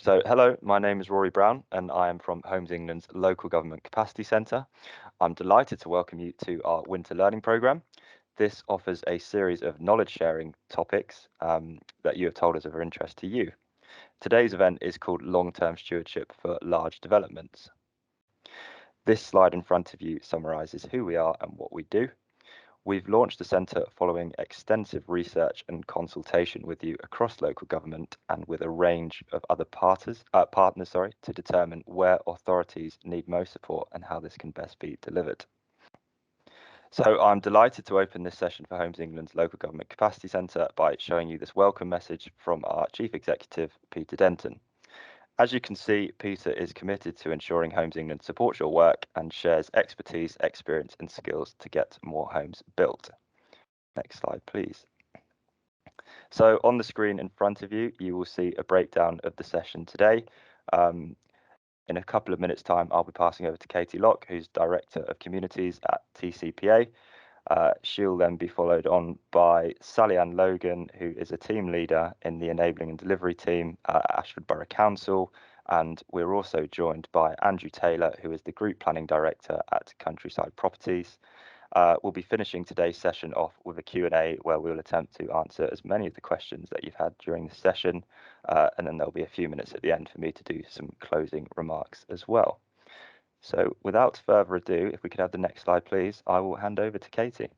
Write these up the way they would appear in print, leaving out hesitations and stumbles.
Hello, my name is Rory Brown and I am from Homes England's Local Government Capacity Centre. I'm delighted to welcome you to our Winter Learning Programme. This offers a series of knowledge sharing topics that you have told us are of interest to you. Today's event is called Long-Term Stewardship for Large Developments. This slide in front of you summarises who we are and what we do. We've launched the centre following extensive research and consultation with you across local government and with a range of other partners to determine where authorities need most support and how this can best be delivered. So I'm delighted to open this session for Homes England's Local Government Capacity Centre by showing you this welcome message from our Chief Executive, Peter Denton. As you can see, Peter is committed to ensuring Homes England supports your work and shares expertise, experience and skills to get more homes built. Next slide, please. So on the screen in front of you, you will see a breakdown of the session today. In a couple of minutes' time, I'll be passing over to Katie Locke, who's Director of Communities at TCPA. She'll then be followed on by Sally-Ann Logan, who is a team leader in the Enabling and Delivery team at Ashford Borough Council. And we're also joined by Andrew Taylor, who is the Group Planning Director at Countryside Properties. We'll be finishing today's session off with a Q&A where we'll attempt to answer as many of the questions that you've had during the session. And then there'll be a few minutes at the end for me to do some closing remarks as well. So without further ado, if we could have the next slide, please, I will hand over to Katie.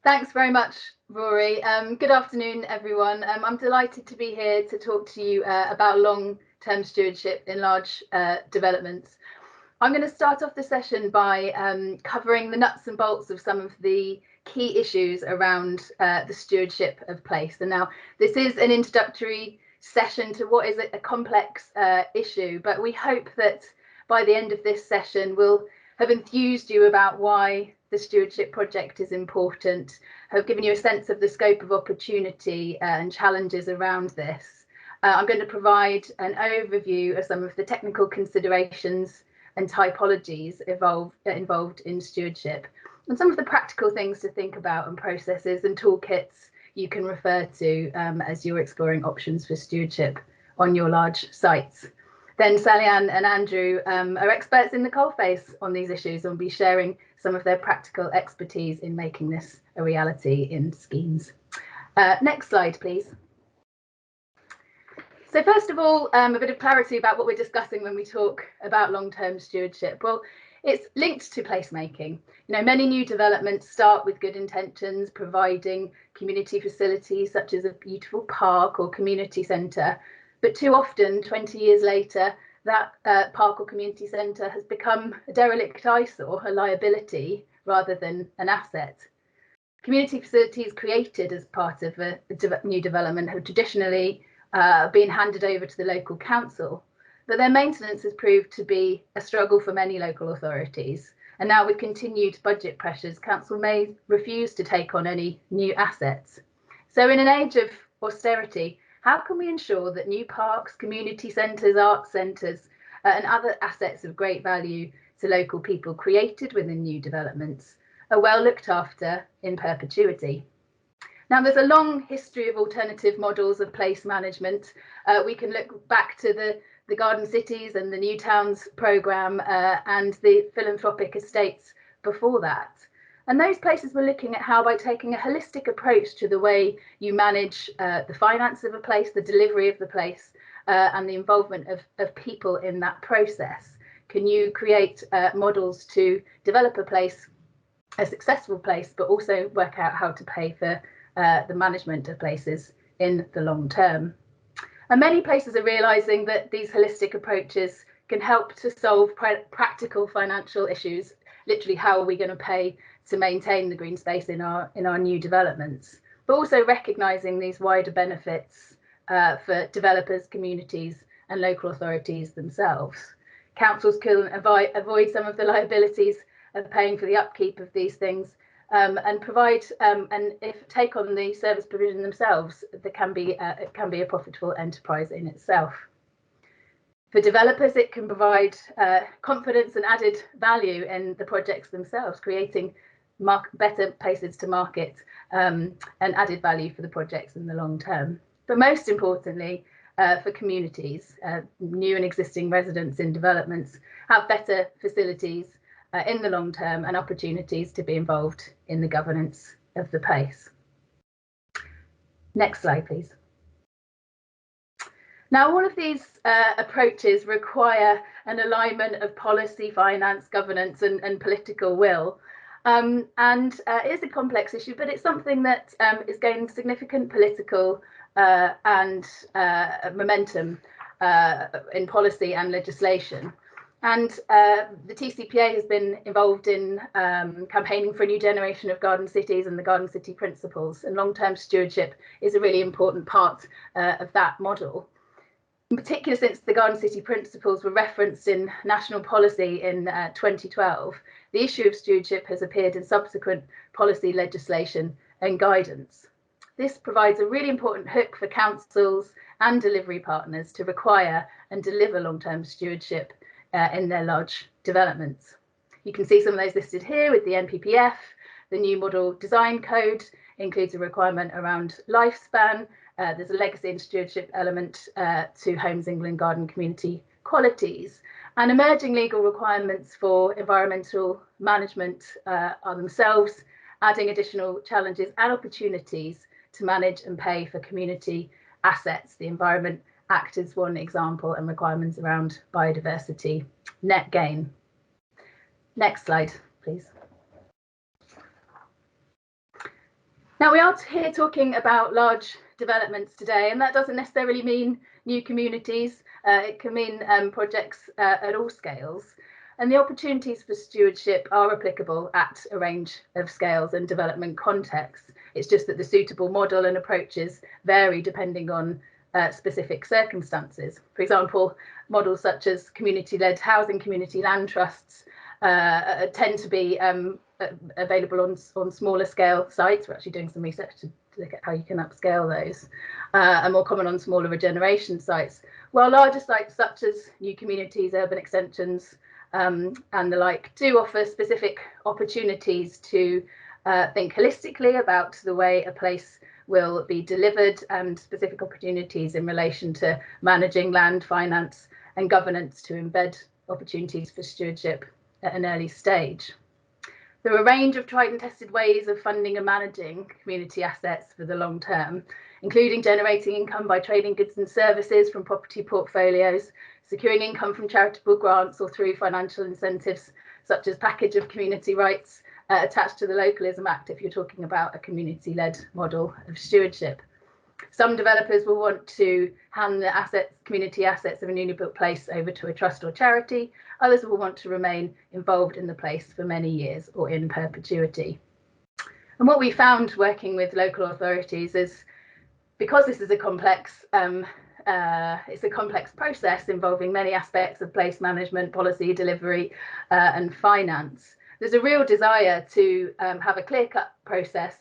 Thanks very much, Rory. Good afternoon, everyone. I'm delighted to be here to talk to you about long-term stewardship in large developments. I'm going to start off the session by covering the nuts and bolts of some of the key issues around the stewardship of place. And now this is an introductory session to what is a complex issue, but we hope that by the end of this session, we'll have enthused you about why the stewardship project is important, have given you a sense of the scope of opportunity and challenges around this. I'm going to provide an overview of some of the technical considerations and typologies involved in stewardship, and some of the practical things to think about and processes and toolkits you can refer to as you're exploring options for stewardship on your large sites. Then Sally-Ann and Andrew are experts in the coalface on these issues and will be sharing some of their practical expertise in making this a reality in schemes. Next slide, please. So first of all, a bit of clarity about what we're discussing when we talk about long-term stewardship. Well, it's linked to placemaking. You know, many new developments start with good intentions, providing community facilities such as a beautiful park or community centre. But too often, 20 years later, that park or community centre has become a derelict eyesore, a liability, rather than an asset. Community facilities created as part of a new development have traditionally been handed over to the local council, but their maintenance has proved to be a struggle for many local authorities. And now with continued budget pressures, council may refuse to take on any new assets. So in an age of austerity, how can we ensure that new parks, community centres, arts centres and other assets of great value to local people created within new developments are well looked after in perpetuity? Now, there's a long history of alternative models of place management. We can look back to the Garden Cities and the New Towns programme and the philanthropic estates before that. And those places were looking at how, by taking a holistic approach to the way you manage the finance of a place, the delivery of the place, and the involvement of people in that process, can you create models to develop a place, a successful place, but also work out how to pay for the management of places in the long term. And many places are realising that these holistic approaches can help to solve practical financial issues. Literally, how are we going to pay to maintain the green space in our new developments, but also recognising these wider benefits for developers, communities and local authorities themselves. Councils can avoid some of the liabilities of paying for the upkeep of these things and provide and if take on the service provision themselves, it can be a profitable enterprise in itself. For developers, it can provide confidence and added value in the projects themselves, creating better places to market and added value for the projects in the long term. But most importantly, for communities. New and existing residents in developments have better facilities in the long term and opportunities to be involved in the governance of the place. Next slide, please. Now, all of these approaches require an alignment of policy, finance, governance and political will. It is a complex issue, but it's something that is gaining significant political and momentum in policy and legislation. And the TCPA has been involved in campaigning for a new generation of garden cities and the Garden City Principles, and long-term stewardship is a really important part of that model. In particular, since the Garden City Principles were referenced in national policy in 2012, the issue of stewardship has appeared in subsequent policy legislation and guidance. This provides a really important hook for councils and delivery partners to require and deliver long-term stewardship in their large developments. You can see some of those listed here with the NPPF. The new model design code includes a requirement around lifespan. There's a legacy and stewardship element to Homes England garden community qualities. And emerging legal requirements for environmental management are themselves adding additional challenges and opportunities to manage and pay for community assets. The Environment Act is one example, and requirements around biodiversity net gain. Next slide, please. Now, we are here talking about large developments today, and that doesn't necessarily mean new communities. It can mean projects at all scales. And the opportunities for stewardship are applicable at a range of scales and development contexts. It's just that the suitable model and approaches vary depending on specific circumstances. For example, models such as community-led housing, community land trusts tend to be available on smaller scale sites. We're actually doing some research to look at how you can upscale those, and more common on smaller regeneration sites, while larger sites such as new communities, urban extensions, and the like do offer specific opportunities to think holistically about the way a place will be delivered, and specific opportunities in relation to managing land, finance and governance to embed opportunities for stewardship at an early stage. There are a range of tried and tested ways of funding and managing community assets for the long term, including generating income by trading goods and services from property portfolios, securing income from charitable grants or through financial incentives such as package of community rights attached to the Localism Act if you're talking about a community-led model of stewardship. Some developers will want to hand the community assets of a newly built place over to a trust or charity. Others will want to remain involved in the place for many years or in perpetuity. And what we found working with local authorities is, because this is a complex process involving many aspects of place management, policy, delivery, and finance, there's a real desire to have a clear-cut process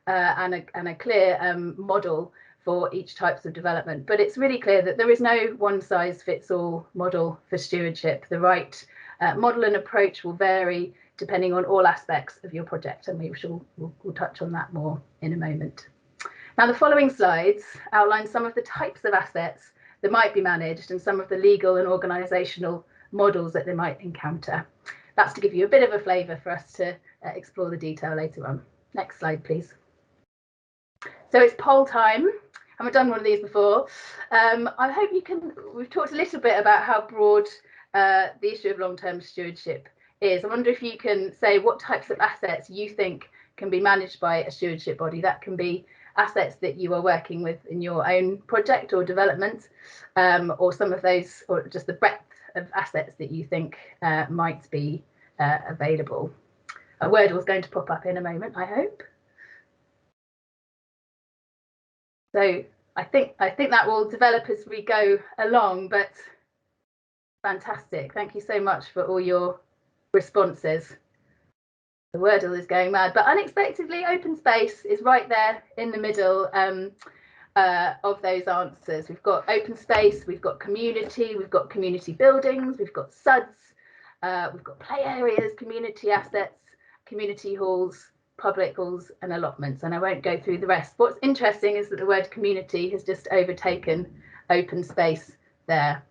and a clear model for each types of development. But it's really clear that there is no one-size-fits-all model for stewardship. The right model and approach will vary depending on all aspects of your project, and we'll touch on that more in a moment. Now, the following slides outline some of the types of assets that might be managed and some of the legal and organisational models that they might encounter. That's to give you a bit of a flavour for us to explore the detail later on. Next slide, please. So it's poll time. I haven't done one of these before. I hope we've talked a little bit about how broad the issue of long-term stewardship is. I wonder if you can say what types of assets you think can be managed by a stewardship body. That can be assets that you are working with in your own project or development, or some of those, or just the breadth of assets that you think might be available. A word was going to pop up in a moment, I hope. So I think that will develop as we go along, but fantastic. Thank you so much for all your responses. The Wordle is going mad, but unexpectedly open space is right there in the middle of those answers. We've got open space, we've got community buildings, we've got SUDs, we've got play areas, community assets, community halls, public halls and allotments, and I won't go through the rest. What's interesting is that the word community has just overtaken open space there.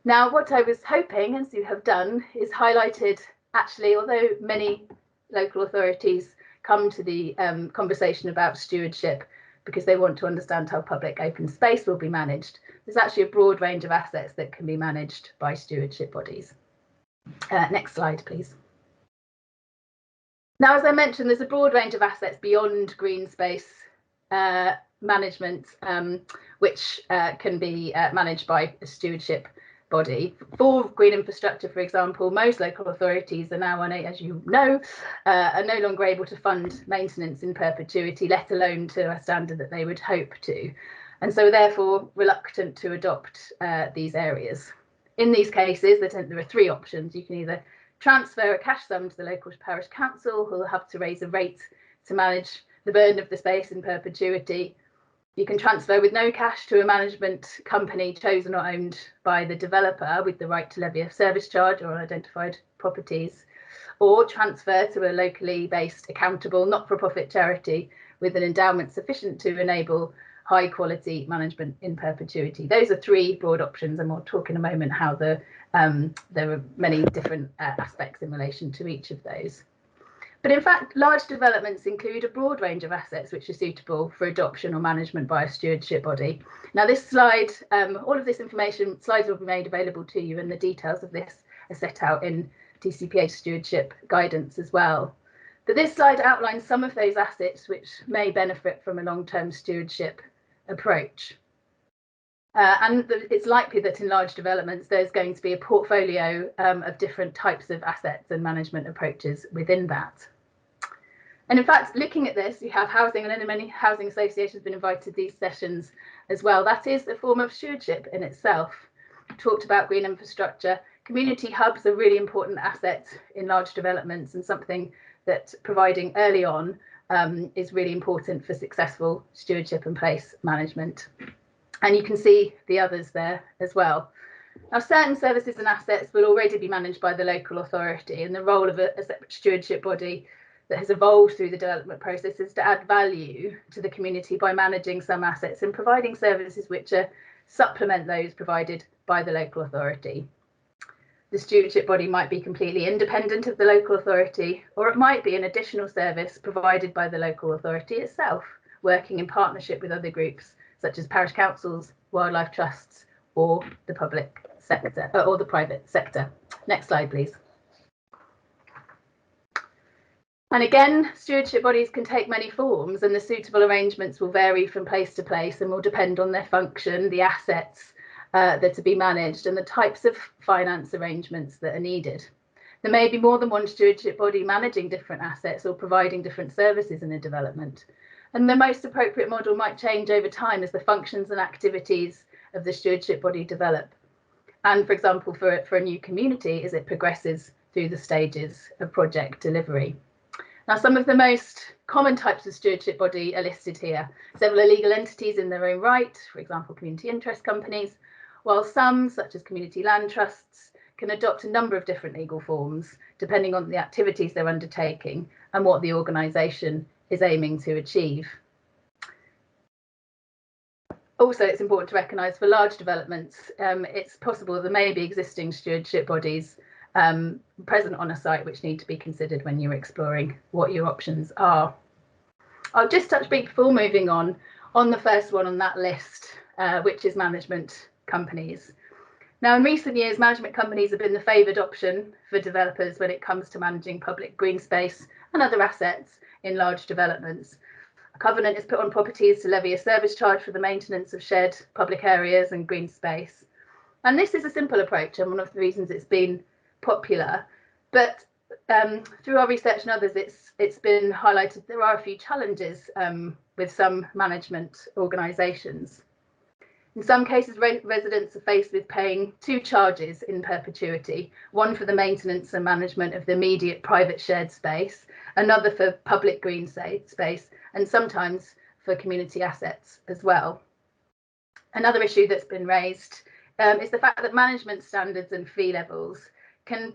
Now, what I was hoping, as you have done, is highlighted, actually, although many local authorities come to the conversation about stewardship because they want to understand how public open space will be managed, there's actually a broad range of assets that can be managed by stewardship bodies. Next slide, please. Now, as I mentioned, there's a broad range of assets beyond green space management, which can be managed by a stewardship body. For green infrastructure, for example, most local authorities are now, as you know, are no longer able to fund maintenance in perpetuity, let alone to a standard that they would hope to, and so therefore reluctant to adopt these areas. In these cases, there are three options. You can either transfer a cash sum to the local parish council, who will have to raise a rate to manage the burden of the space in perpetuity. You can transfer with no cash to a management company chosen or owned by the developer with the right to levy a service charge or unidentified properties, or transfer to a locally based, accountable, not-for-profit charity with an endowment sufficient to enable high quality management in perpetuity. Those are three broad options, and we'll talk in a moment how there are many different aspects in relation to each of those. But in fact, large developments include a broad range of assets which are suitable for adoption or management by a stewardship body. Now, this slide, all of this information, slides will be made available to you, and the details of this are set out in DCPH stewardship guidance as well. But this slide outlines some of those assets which may benefit from a long-term stewardship approach. And it's likely that in large developments, there's going to be a portfolio of different types of assets and management approaches within that. And in fact, looking at this, you have housing, and many housing associations have been invited to these sessions as well. That is a form of stewardship in itself. We talked about green infrastructure. Community hubs are really important assets in large developments, and something that providing early on is really important for successful stewardship and place management. And you can see the others there as well. Now, certain services and assets will already be managed by the local authority, and the role of a separate stewardship body that has evolved through the development process is to add value to the community by managing some assets and providing services which supplement those provided by the local authority. The stewardship body might be completely independent of the local authority, or it might be an additional service provided by the local authority itself, working in partnership with other groups such as parish councils, wildlife trusts, or the public sector or the private sector. Next slide, please. And again, stewardship bodies can take many forms, and the suitable arrangements will vary from place to place and will depend on their function, the assets that are to be managed, and the types of finance arrangements that are needed. There may be more than one stewardship body managing different assets or providing different services in a development. And the most appropriate model might change over time as the functions and activities of the stewardship body develop. And for example, for a new community, as it progresses through the stages of project delivery. Now, some of the most common types of stewardship body are listed here. Several are legal entities in their own right, for example, community interest companies, while some, such as community land trusts, can adopt a number of different legal forms, depending on the activities they're undertaking and what the organisation is aiming to achieve. Also, it's important to recognise for large developments, it's possible there may be existing stewardship bodies present on a site which need to be considered when you're exploring what your options are. I'll just touch briefly before moving on the first one on that list, which is management companies. Now, in recent years, management companies have been the favoured option for developers when it comes to managing public green space and other assets in large developments. A covenant is put on properties to levy a service charge for the maintenance of shared public areas and green space. And this is a simple approach, and one of the reasons it's been popular. But through our research and others, it's been highlighted there are a few challenges with some management organisations. In some cases, residents are faced with paying two charges in perpetuity, one for the maintenance and management of the immediate private shared space, another for public green space, and sometimes for community assets as well. Another issue that's been raised is the fact that management standards and fee levels can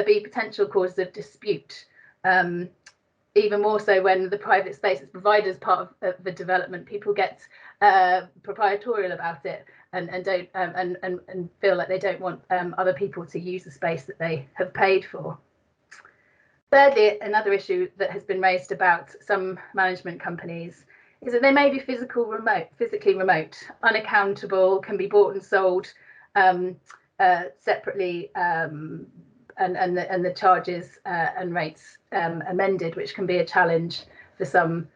be potential causes of dispute, even more so when the private space is provided as part of the development. People get proprietorial about it and don't and feel like they don't want other people to use the space that they have paid for. Thirdly, another issue that has been raised about some management companies is that they may be physically remote, unaccountable, can be bought and sold separately, and the charges and rates amended, which can be a challenge for some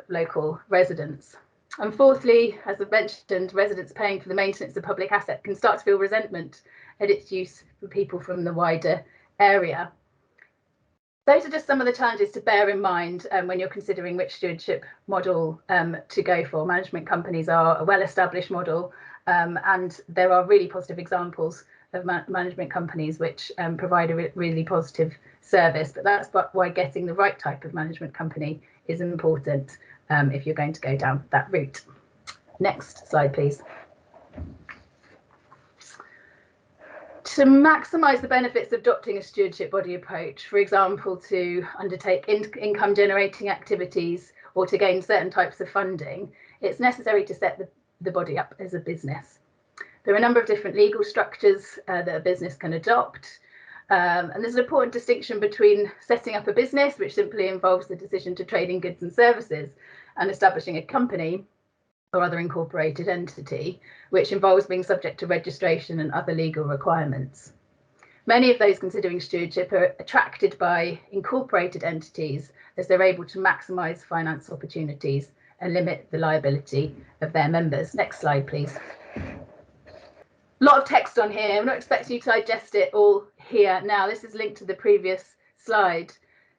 local residents. And fourthly, as I've mentioned, residents paying for the maintenance of public asset can start to feel resentment at its use for people from the wider area. Those are just some of the challenges to bear in mind when you're considering which stewardship model to go for. Management companies are a well-established model, and there are really positive examples of management companies which provide a really positive service, but that's why getting the right type of management company is important if you're going to go down that route. Next slide, please. To maximise the benefits of adopting a stewardship body approach, for example, to undertake income generating activities or to gain certain types of funding, it's necessary to set the body up as a business. There are a number of different legal structures that a business can adopt. And there's an important distinction between setting up a business, which simply involves the decision to trade in goods and services, and establishing a company or other incorporated entity, which involves being subject to registration and other legal requirements. Many of those considering stewardship are attracted by incorporated entities as they're able to maximise finance opportunities and limit the liability of their members. Next slide, please. A lot of text on here. I'm not expecting you to digest it all here now. This is linked to the previous slide.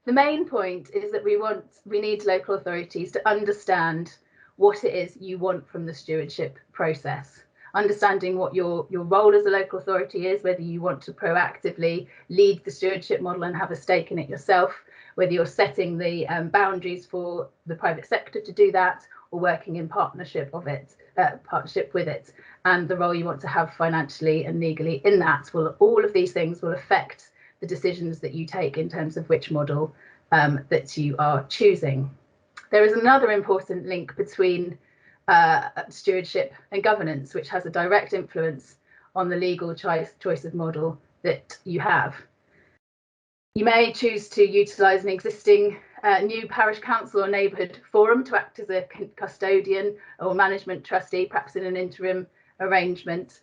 The main point is that we need local authorities to understand what it is you want from the stewardship process, understanding what your role as a local authority is, whether you want to proactively lead the stewardship model and have a stake in it yourself, whether you're setting the boundaries for the private sector to do that, or working in partnership with it, and the role you want to have financially and legally in that. All of these things will affect the decisions that you take in terms of which model that you are choosing. There is another important link between stewardship and governance, which has a direct influence on the legal choice of model that you have. You may choose to utilise an existing new parish council or neighbourhood forum to act as a custodian or management trustee, perhaps in an interim arrangement,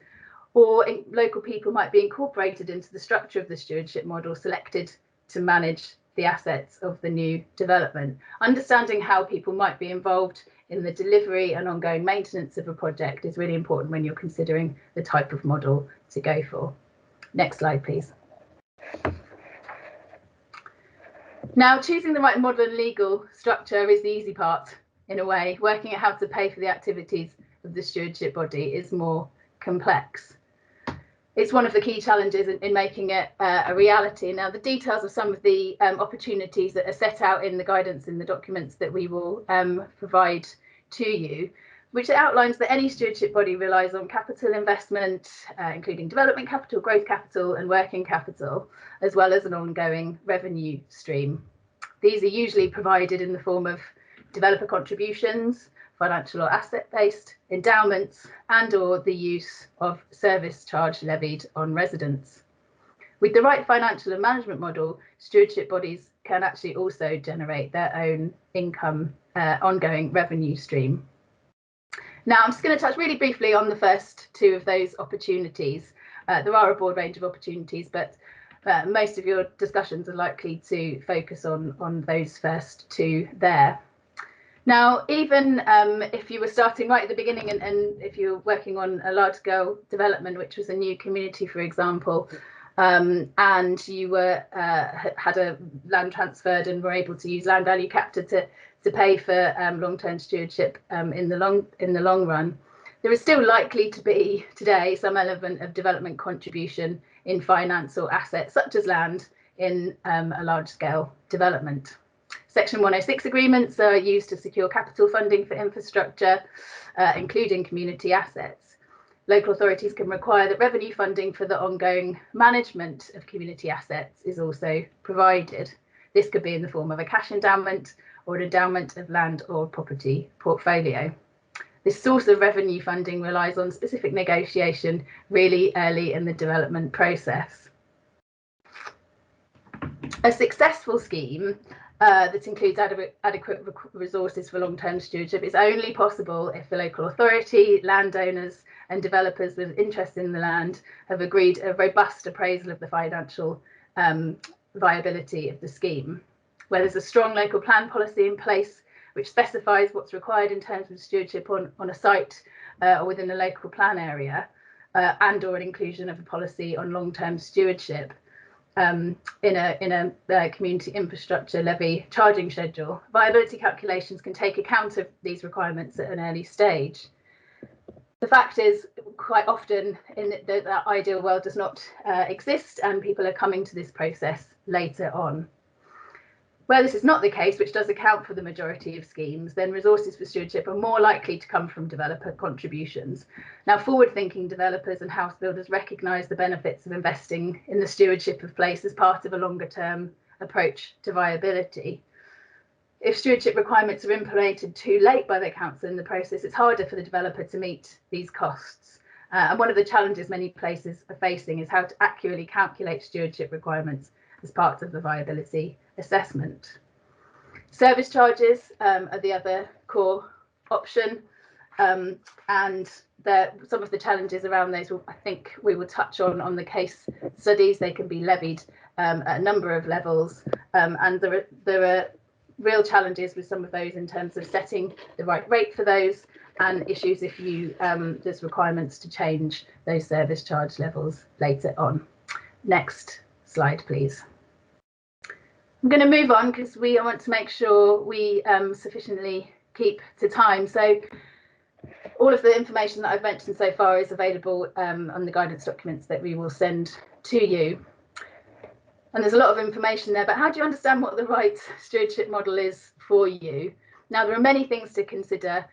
or local people might be incorporated into the structure of the stewardship model, selected to manage the assets of the new development. Understanding how people might be involved in the delivery and ongoing maintenance of a project is really important when you're considering the type of model to go for. Next slide, please. Now, choosing the right model and legal structure is the easy part, in a way. Working out how to pay for the activities of the stewardship body is more complex. It's one of the key challenges in making it a reality. Now, the details of some of the opportunities that are set out in the guidance in the documents that we will provide to you, which outlines that any stewardship body relies on capital investment, including development capital, growth capital, and working capital, as well as an ongoing revenue stream. These are usually provided in the form of developer contributions, financial or asset-based endowments, and or the use of service charge levied on residents. With the right financial and management model, stewardship bodies can actually also generate their own income, ongoing revenue stream. Now, I'm just going to touch really briefly on the first two of those opportunities. There are a broad range of opportunities, but most of your discussions are likely to focus on those first two there. Now, even if you were starting right at the beginning and if you're working on a large-scale development, which was a new community, for example, and you were had a land transferred and were able to use land value capture to pay for long-term stewardship in the long run, there is still likely to be today some element of development contribution in finance or assets, such as land, in a large-scale development. Section 106 agreements are used to secure capital funding for infrastructure, including community assets. Local authorities can require that revenue funding for the ongoing management of community assets is also provided. This could be in the form of a cash endowment or an endowment of land or property portfolio. this source of revenue funding relies on specific negotiation really early in the development process. A successful scheme that includes adequate resources for long-term stewardship is only possible if the local authority, landowners and developers with interest in the land have agreed a robust appraisal of the financial viability of the scheme, where there's a strong local plan policy in place which specifies what's required in terms of stewardship on a site or within a local plan area, and or an inclusion of a policy on long-term stewardship in a community infrastructure levy charging schedule. Viability calculations can take account of these requirements at an early stage. The fact is, quite often in that ideal world does not exist, and people are coming to this process later on. Where this is not the case, which does account for the majority of schemes, then resources for stewardship are more likely to come from developer contributions. Now, forward-thinking developers and house builders recognise the benefits of investing in the stewardship of place as part of a longer-term approach to viability. If stewardship requirements are implemented too late by the council in the process, it's harder for the developer to meet these costs. And one of the challenges many places are facing is how to accurately calculate stewardship requirements as part of the viability assessment. Service charges are the other core option, and some of the challenges around those I think we will touch on the case studies. They can be levied at a number of levels, and there are real challenges with some of those in terms of setting the right rate for those, and issues if there's requirements to change those service charge levels later on. Next slide, please. I'm going to move on because I want to make sure we sufficiently keep to time. So all of the information that I've mentioned so far is available on the guidance documents that we will send to you. And there's a lot of information there, but how do you understand what the right stewardship model is for you? Now, there are many things to consider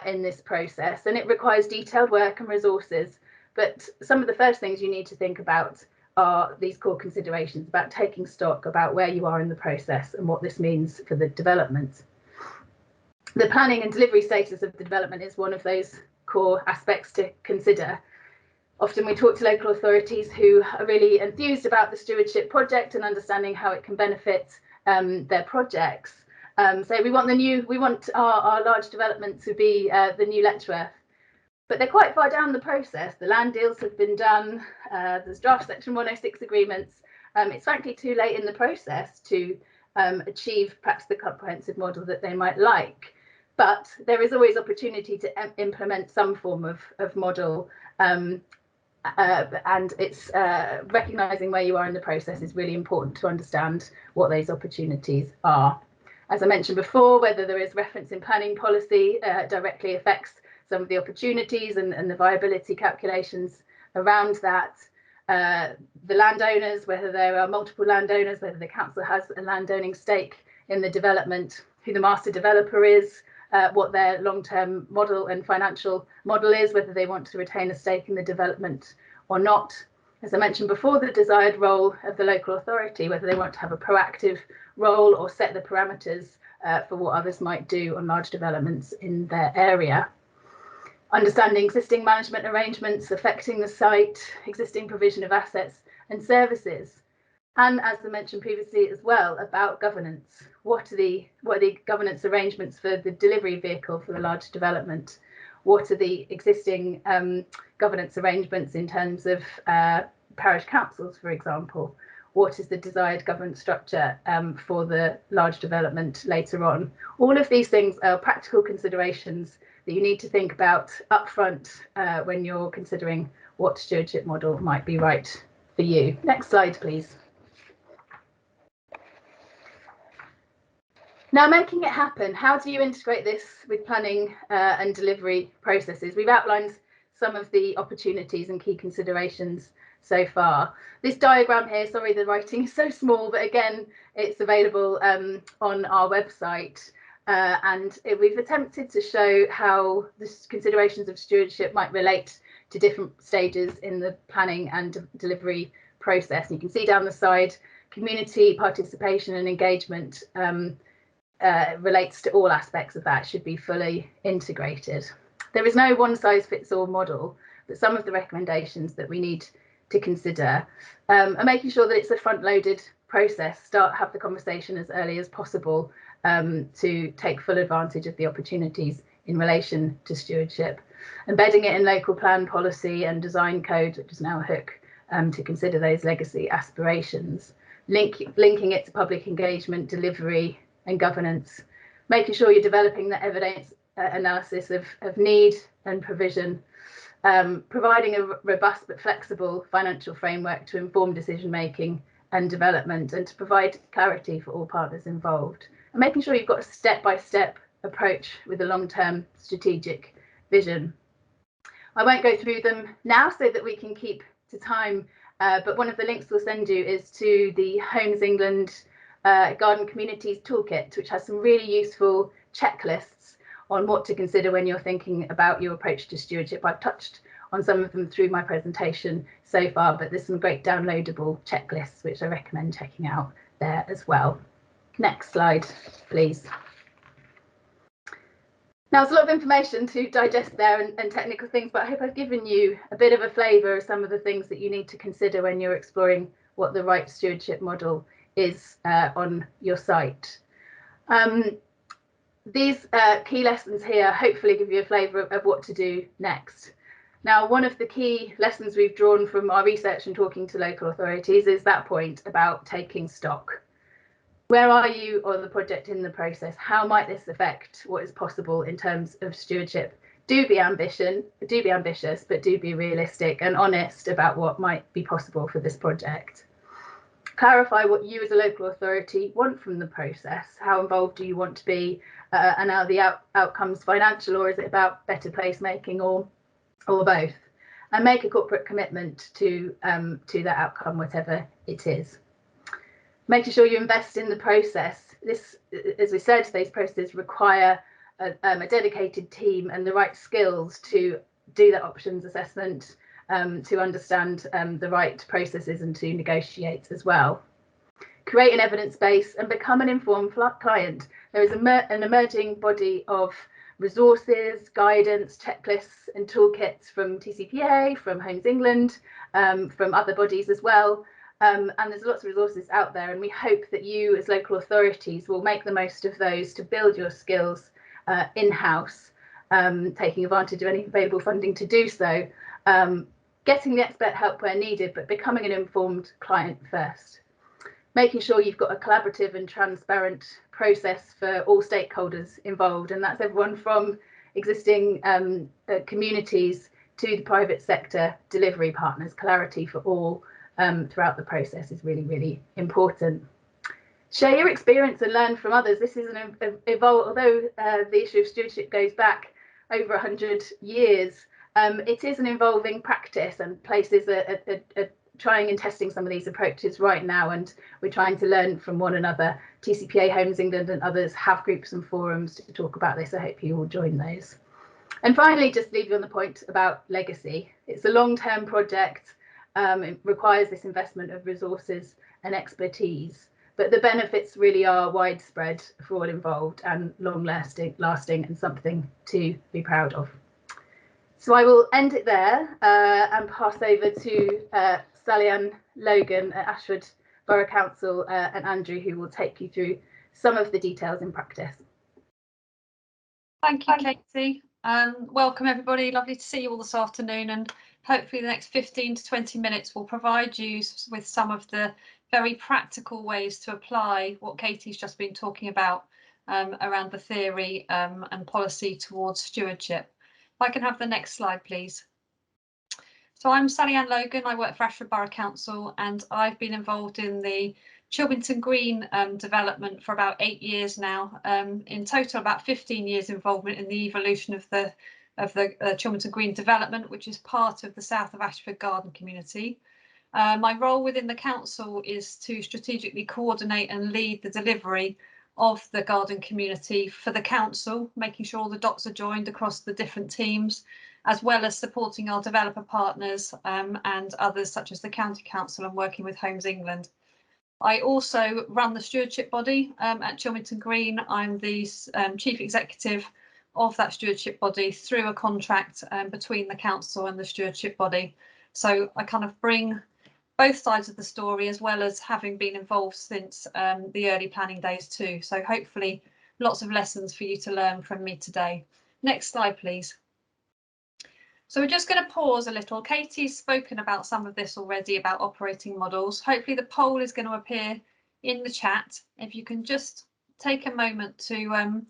in this process, and it requires detailed work and resources. But some of the first things you need to think about are these core considerations about taking stock about where you are in the process and what this means for the development. The planning and delivery status of the development is one of those core aspects to consider. Often we talk to local authorities who are really enthused about the stewardship project and understanding how it can benefit their projects. So we want our large development to be the new Letchworth. But they're quite far down the process. The land deals have been done. There's draft Section 106 agreements. It's frankly too late in the process to achieve perhaps the comprehensive model that they might like. But there is always opportunity to implement some form of model. And it's recognising where you are in the process is really important to understand what those opportunities are. As I mentioned before, whether there is reference in planning policy directly affects some of the opportunities and the viability calculations around that. The landowners, whether there are multiple landowners, whether the council has a landowning stake in the development, who the master developer is, what their long-term model and financial model is, whether they want to retain a stake in the development or not. As I mentioned before, the desired role of the local authority, whether they want to have a proactive role or set the parameters for what others might do on large developments in their area. Understanding existing management arrangements affecting the site, existing provision of assets and services. And as I mentioned previously as well, about governance. What are the governance arrangements for the delivery vehicle for the large development? What are the existing governance arrangements in terms of parish councils, for example? What is the desired governance structure for the large development later on? All of these things are practical considerations that you need to think about upfront when you're considering what stewardship model might be right for you. Next slide, please. Now, making it happen, how do you integrate this with planning and delivery processes? We've outlined some of the opportunities and key considerations so far. This diagram here, sorry, the writing is so small, but again, it's available on our website. And we've attempted to show how the considerations of stewardship might relate to different stages in the planning and delivery process. And you can see down the side, community participation and engagement relates to all aspects of that, should be fully integrated. There is no one-size-fits-all model, but some of the recommendations that we need to consider are making sure that it's a front-loaded process. Have the conversation as early as possible to take full advantage of the opportunities in relation to stewardship, embedding it in local plan policy and design code, which is now a hook to consider those legacy aspirations, linking it to public engagement, delivery and governance, making sure you're developing the evidence analysis of need and provision, providing a robust but flexible financial framework to inform decision making and development, and to provide clarity for all partners involved, and making sure you've got a step-by-step approach with a long-term strategic vision. I won't go through them now so that we can keep to time, but one of the links we'll send you is to the Homes England Garden Communities Toolkit, which has some really useful checklists on what to consider when you're thinking about your approach to stewardship. I've touched on some of them through my presentation so far, but there's some great downloadable checklists which I recommend checking out there as well. Next slide, please. Now, there's a lot of information to digest there and technical things, but I hope I've given you a bit of a flavour of some of the things that you need to consider when you're exploring what the right stewardship model is on your site. These key lessons here hopefully give you a flavour of what to do next. Now, one of the key lessons we've drawn from our research and talking to local authorities is that point about taking stock. Where are you on the project in the process? How might this affect what is possible in terms of stewardship? Do be ambitious, but do be realistic and honest about what might be possible for this project. Clarify what you as a local authority want from the process. How involved do you want to be, and are the outcomes financial, or is it about better placemaking, or both? And make a corporate commitment to that outcome, whatever it is. Making sure you invest in the process. This, as we said, these processes require a dedicated team and the right skills to do that options assessment, to understand the right processes and to negotiate as well. Create an evidence base and become an informed client. There is an emerging body of resources, guidance, checklists and toolkits from TCPA, from Homes England, from other bodies as well. And there's lots of resources out there, and we hope that you as local authorities will make the most of those to build your skills in-house, taking advantage of any available funding to do so, getting the expert help where needed, but becoming an informed client first. Making sure you've got a collaborative and transparent process for all stakeholders involved, and that's everyone from existing communities to the private sector delivery partners. Clarity for all throughout the process is really, really important. Share your experience and learn from others. This is an evolve, although the issue of stewardship goes back over 100 years, it is an evolving practice, and places are trying and testing some of these approaches right now, and we're trying to learn from one another. TCPA, Homes England and others have groups and forums to talk about this. I hope you will join those. And finally, just leave you on the point about legacy. It's a long-term project. It requires this investment of resources and expertise, but the benefits really are widespread for all involved and long-lasting and something to be proud of. So I will end it there and pass over to Sally-Ann Logan at Ashford Borough Council and Andrew, who will take you through some of the details in practice. Thank you, Katie. Welcome everybody, lovely to see you all this afternoon, and hopefully the next 15 to 20 minutes will provide you with some of the very practical ways to apply what Katie's just been talking about around the theory and policy towards stewardship. If I can have the next slide, please. So I'm Sally-Ann Logan, I work for Ashford Borough Council, and I've been involved in the Chelmsford Green development for about 8 years now. In total, about 15 years involvement in the evolution of the Chelmsford Green development, which is part of the South of Ashford Garden Community. My role within the council is to strategically coordinate and lead the delivery of the garden community for the council, making sure all the dots are joined across the different teams, as well as supporting our developer partners and others such as the County Council and working with Homes England. I also run the stewardship body at Chelmsford Green. I'm the chief executive of that stewardship body through a contract between the council and the stewardship body. So I kind of bring both sides of the story, as well as having been involved since the early planning days too. So hopefully lots of lessons for you to learn from me today. Next slide, please. So we're just going to pause a little. Katie's spoken about some of this already, about operating models. Hopefully the poll is going to appear in the chat. If you can just take a moment to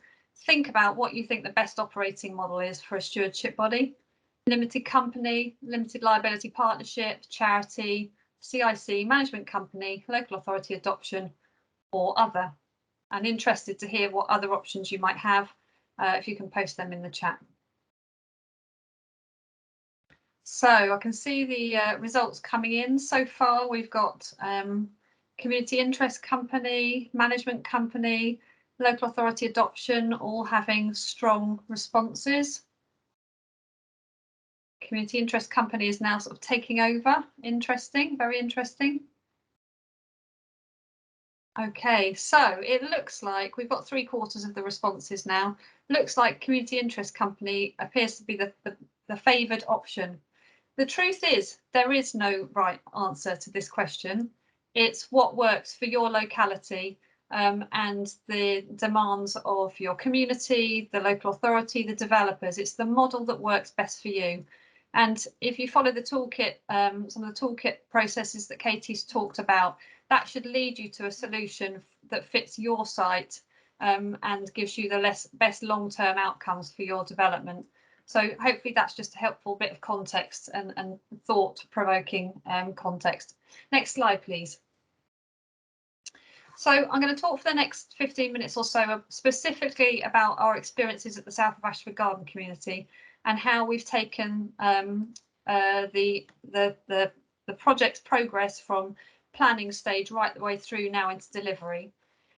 think about what you think the best operating model is for a stewardship body. Limited company, limited liability partnership, charity, CIC, management company, local authority adoption, or other. I'm interested to hear what other options you might have, if you can post them in the chat. So I can see the results coming in so far. We've got community interest company, management company, local authority adoption, all having strong responses. Community interest company is now sort of taking over. Interesting, very interesting. Okay, so it looks like we've got 3/4 of the responses now. Looks like community interest company appears to be the favoured option. The truth is, there is no right answer to this question. It's what works for your locality and the demands of your community, the local authority, the developers. It's the model that works best for you. And if you follow the toolkit, some of the toolkit processes that Katie's talked about, that should lead you to a solution that fits your site and gives you the best long-term outcomes for your development. So hopefully that's just a helpful bit of context and thought-provoking context. Next slide, please. So I'm going to talk for the next 15 minutes or so specifically about our experiences at the South of Ashford Garden community and how we've taken the project's progress from planning stage right the way through now into delivery.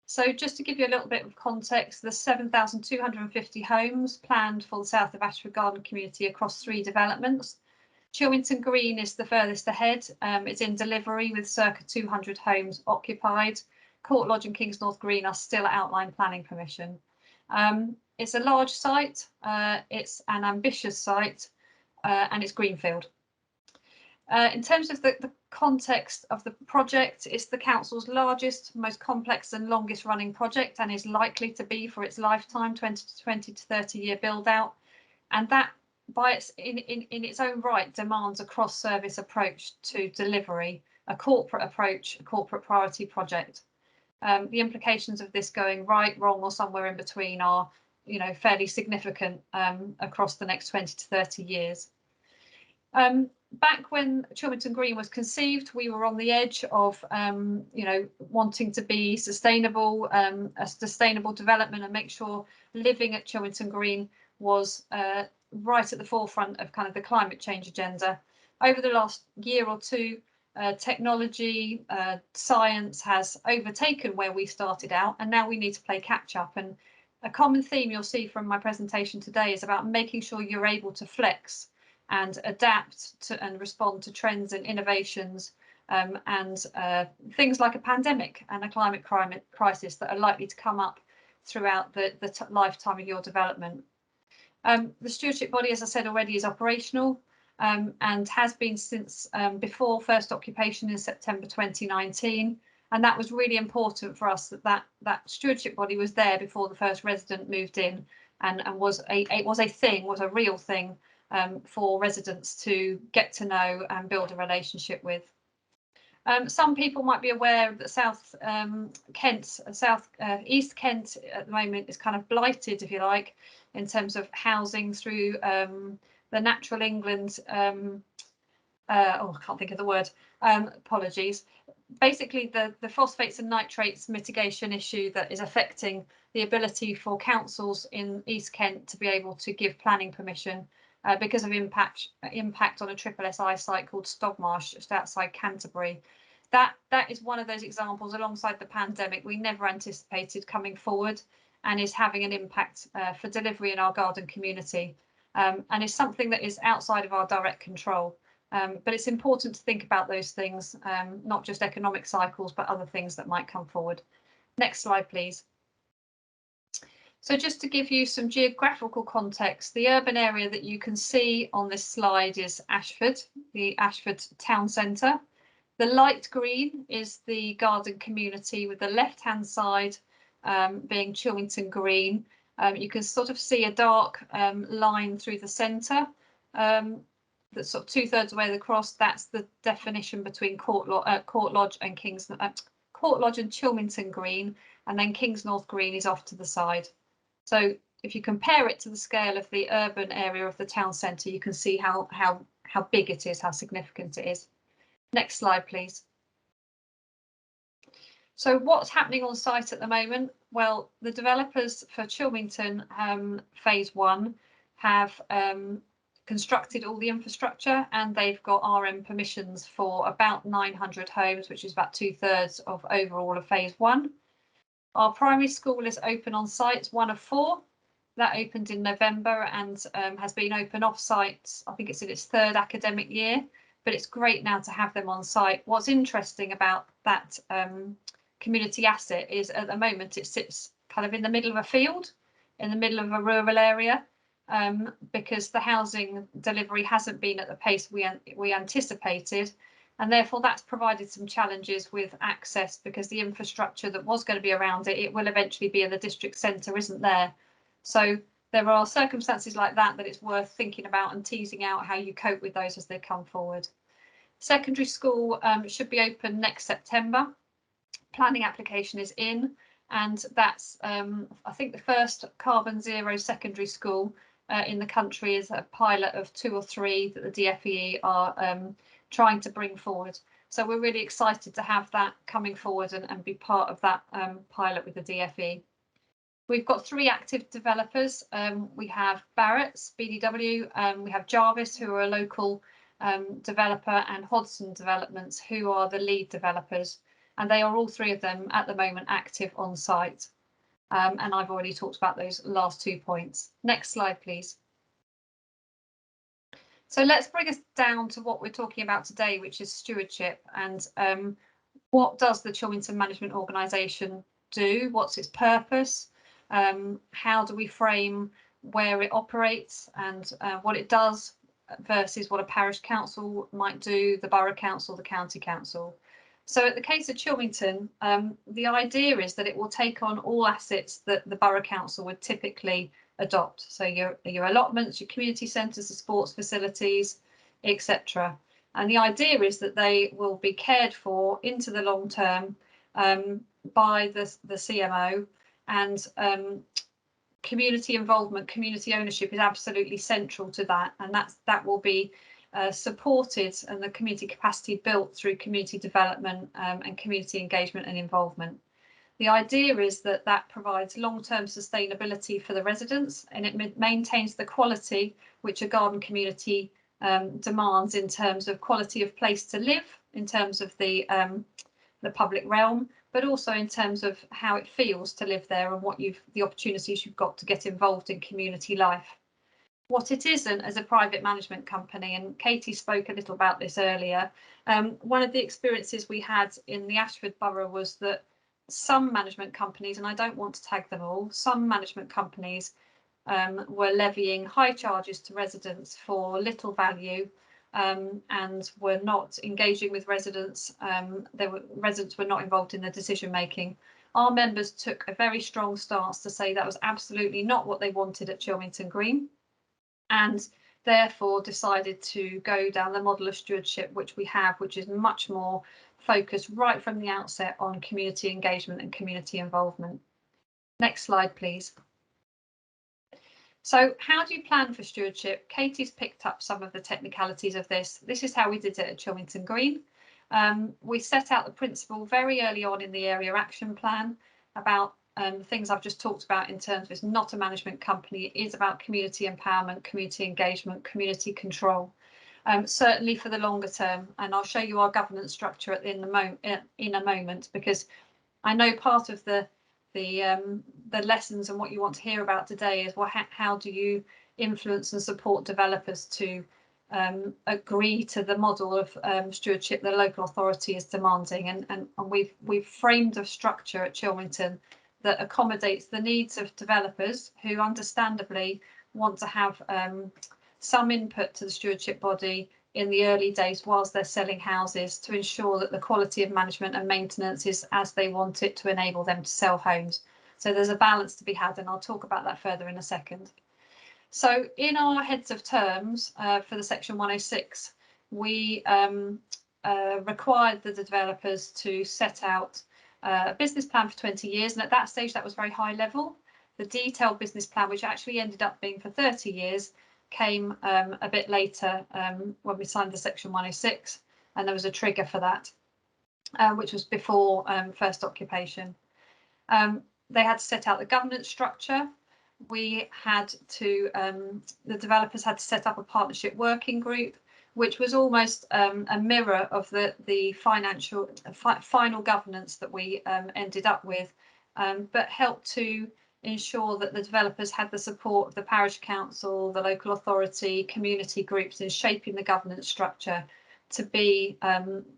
So just to give you a little bit of context, there's 7,250 homes planned for the South of Ashford Garden community across 3 developments. Chilmington Green is the furthest ahead. It's in delivery with circa 200 homes occupied. Court Lodge and Kingsnorth Green are still at outline planning permission. It's a large site, it's an ambitious site, and it's greenfield. In terms of the context of the project, it's the council's largest, most complex and longest running project and is likely to be for its lifetime, 20 to 30 year build out. And that in its own right demands a cross service approach to delivery, a corporate approach, a corporate priority project. The implications of this going right, wrong or somewhere in between are, fairly significant across the next 20 to 30 years. Back when Chilmington Green was conceived, we were on the edge of, wanting to be sustainable, a sustainable development and make sure living at Chilmington Green was right at the forefront of kind of the climate change agenda. Over the last year or two, technology, science has overtaken where we started out, and now we need to play catch up. And a common theme you'll see from my presentation today is about making sure you're able to flex and adapt to and respond to trends and innovations and things like a pandemic and a climate crisis that are likely to come up throughout the lifetime of your development. The stewardship body, as I said already, is operational and has been since before first occupation in September 2019. And that was really important for us that stewardship body was there before the first resident moved in and was a real thing for residents to get to know and build a relationship with. Some people might be aware that East Kent at the moment is kind of blighted, if you like, in terms of housing through the Natural England, I can't think of the word, apologies. Basically, the phosphates and nitrates mitigation issue that is affecting the ability for councils in East Kent to be able to give planning permission because of impact on a SSSI site called Stogmarsh, just outside Canterbury. That is one of those examples alongside the pandemic we never anticipated coming forward and is having an impact for delivery in our garden community and is something that is outside of our direct control. But it's important to think about those things, not just economic cycles, but other things that might come forward. Next slide, please. So just to give you some geographical context, the urban area that you can see on this slide is Ashford, the Ashford town centre. The light green is the garden community, with the left-hand side being Chilmington Green. You can sort of see a dark line through the centre. That's sort of 2/3 away across. That's the definition between Court Lodge and Court Lodge and Chilmington Green, and then Kingsnorth Green is off to the side. So if you compare it to the scale of the urban area of the town centre, you can see how big it is, how significant it is. Next slide, please. So what's happening on site at the moment? Well, the developers for Chilmington phase 1 have constructed all the infrastructure, and they've got RM permissions for about 900 homes, which is about 2/3 of overall of phase 1. Our primary school is open on site, 1 of 4. That opened in November and has been open off site. I think it's in its 3rd academic year, but it's great now to have them on site. What's interesting about that community asset is at the moment it sits kind of in the middle of a field, in the middle of a rural area, because the housing delivery hasn't been at the pace we anticipated. And therefore that's provided some challenges with access, because the infrastructure that was going to be around it will eventually be in the district centre, isn't there? So there are circumstances like that it's worth thinking about and teasing out how you cope with those as they come forward. Secondary school should be open next September. Planning application is in, and that's I think the first carbon zero secondary school in the country. Is a pilot of 2 or 3 that the DFE are trying to bring forward. So we're really excited to have that coming forward and be part of that pilot with the DFE. We've got 3 active developers. We have Barrett's, BDW, we have Jarvis, who are a local developer, and Hodson Developments, who are the lead developers. And they are all 3 of them at the moment active on site. And I've already talked about those last 2 points. Next slide, please. So let's bring us down to what we're talking about today, which is stewardship. And what does the Chilmington Management Organisation do? What's its purpose? How do we frame where it operates and what it does versus what a parish council might do, the borough council, the county council? So in the case of Chilmington, the idea is that it will take on all assets that the borough council would typically adopt. So your allotments, your community centres, the sports facilities, etc. And the idea is that they will be cared for into the long term by the CMO, and community involvement, community ownership is absolutely central to that, and that will be supported and the community capacity built through community development and community engagement and involvement. The idea is that that provides long-term sustainability for the residents, and it maintains the quality which a garden community demands in terms of quality of place to live, in terms of the public realm, but also in terms of how it feels to live there and what the opportunities you've got to get involved in community life. What it isn't as a private management company, and Katie spoke a little about this earlier, one of the experiences we had in the Ashford Borough was that some management companies, and I don't want to tag them all, some management companies were levying high charges to residents for little value, and were not engaging with residents. Residents were not involved in the decision making. Our members took a very strong stance to say that was absolutely not what they wanted at Chilmington Green, and therefore decided to go down the model of stewardship which we have, which is much more focused right from the outset on community engagement and community involvement. Next slide, please. So how do you plan for stewardship? Katie's picked up some of the technicalities of this. This is how we did it at Chilmington Green. We set out the principle very early on in the area action plan about the things I've just talked about in terms of it's not a management company, it is about community empowerment, community engagement, community control, certainly for the longer term. And I'll show you our governance structure in a moment, because I know part of the lessons and what you want to hear about today is how do you influence and support developers to agree to the model of stewardship the local authority is demanding, and we've framed a structure at Chilmington that accommodates the needs of developers who understandably want to have some input to the stewardship body in the early days whilst they're selling houses, to ensure that the quality of management and maintenance is as they want it to enable them to sell homes. So there's a balance to be had, and I'll talk about that further in a second. So in our heads of terms for the Section 106, we required the developers to set out a business plan for 20 years, and at that stage that was very high level. The detailed business plan, which actually ended up being for 30 years, came a bit later when we signed the Section 106, and there was a trigger for that, which was before first occupation. They had to set out the governance structure. We had to, the developers had to set up a partnership working group, which was almost a mirror of the final governance that we ended up with, but helped to ensure that the developers had the support of the parish council, the local authority, community groups in shaping the governance structure to be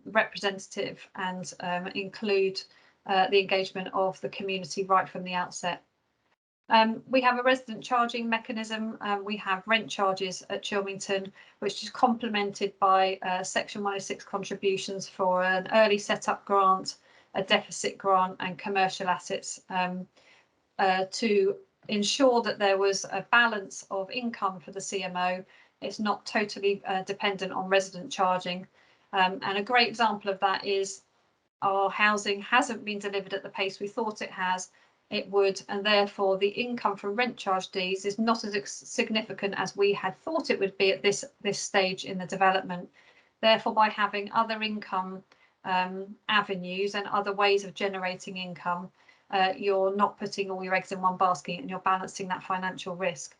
representative and include the engagement of the community right from the outset. We have a resident charging mechanism. We have rent charges at Chilmington, which is complemented by Section 106 contributions for an early setup grant, a deficit grant and commercial assets, to ensure that there was a balance of income for the CMO. It's not totally dependent on resident charging. And a great example of that is our housing hasn't been delivered at the pace we thought it would, and therefore the income from rent charge deeds is not as significant as we had thought it would be at this stage in the development. Therefore, by having other income avenues and other ways of generating income, you're not putting all your eggs in one basket and you're balancing that financial risk.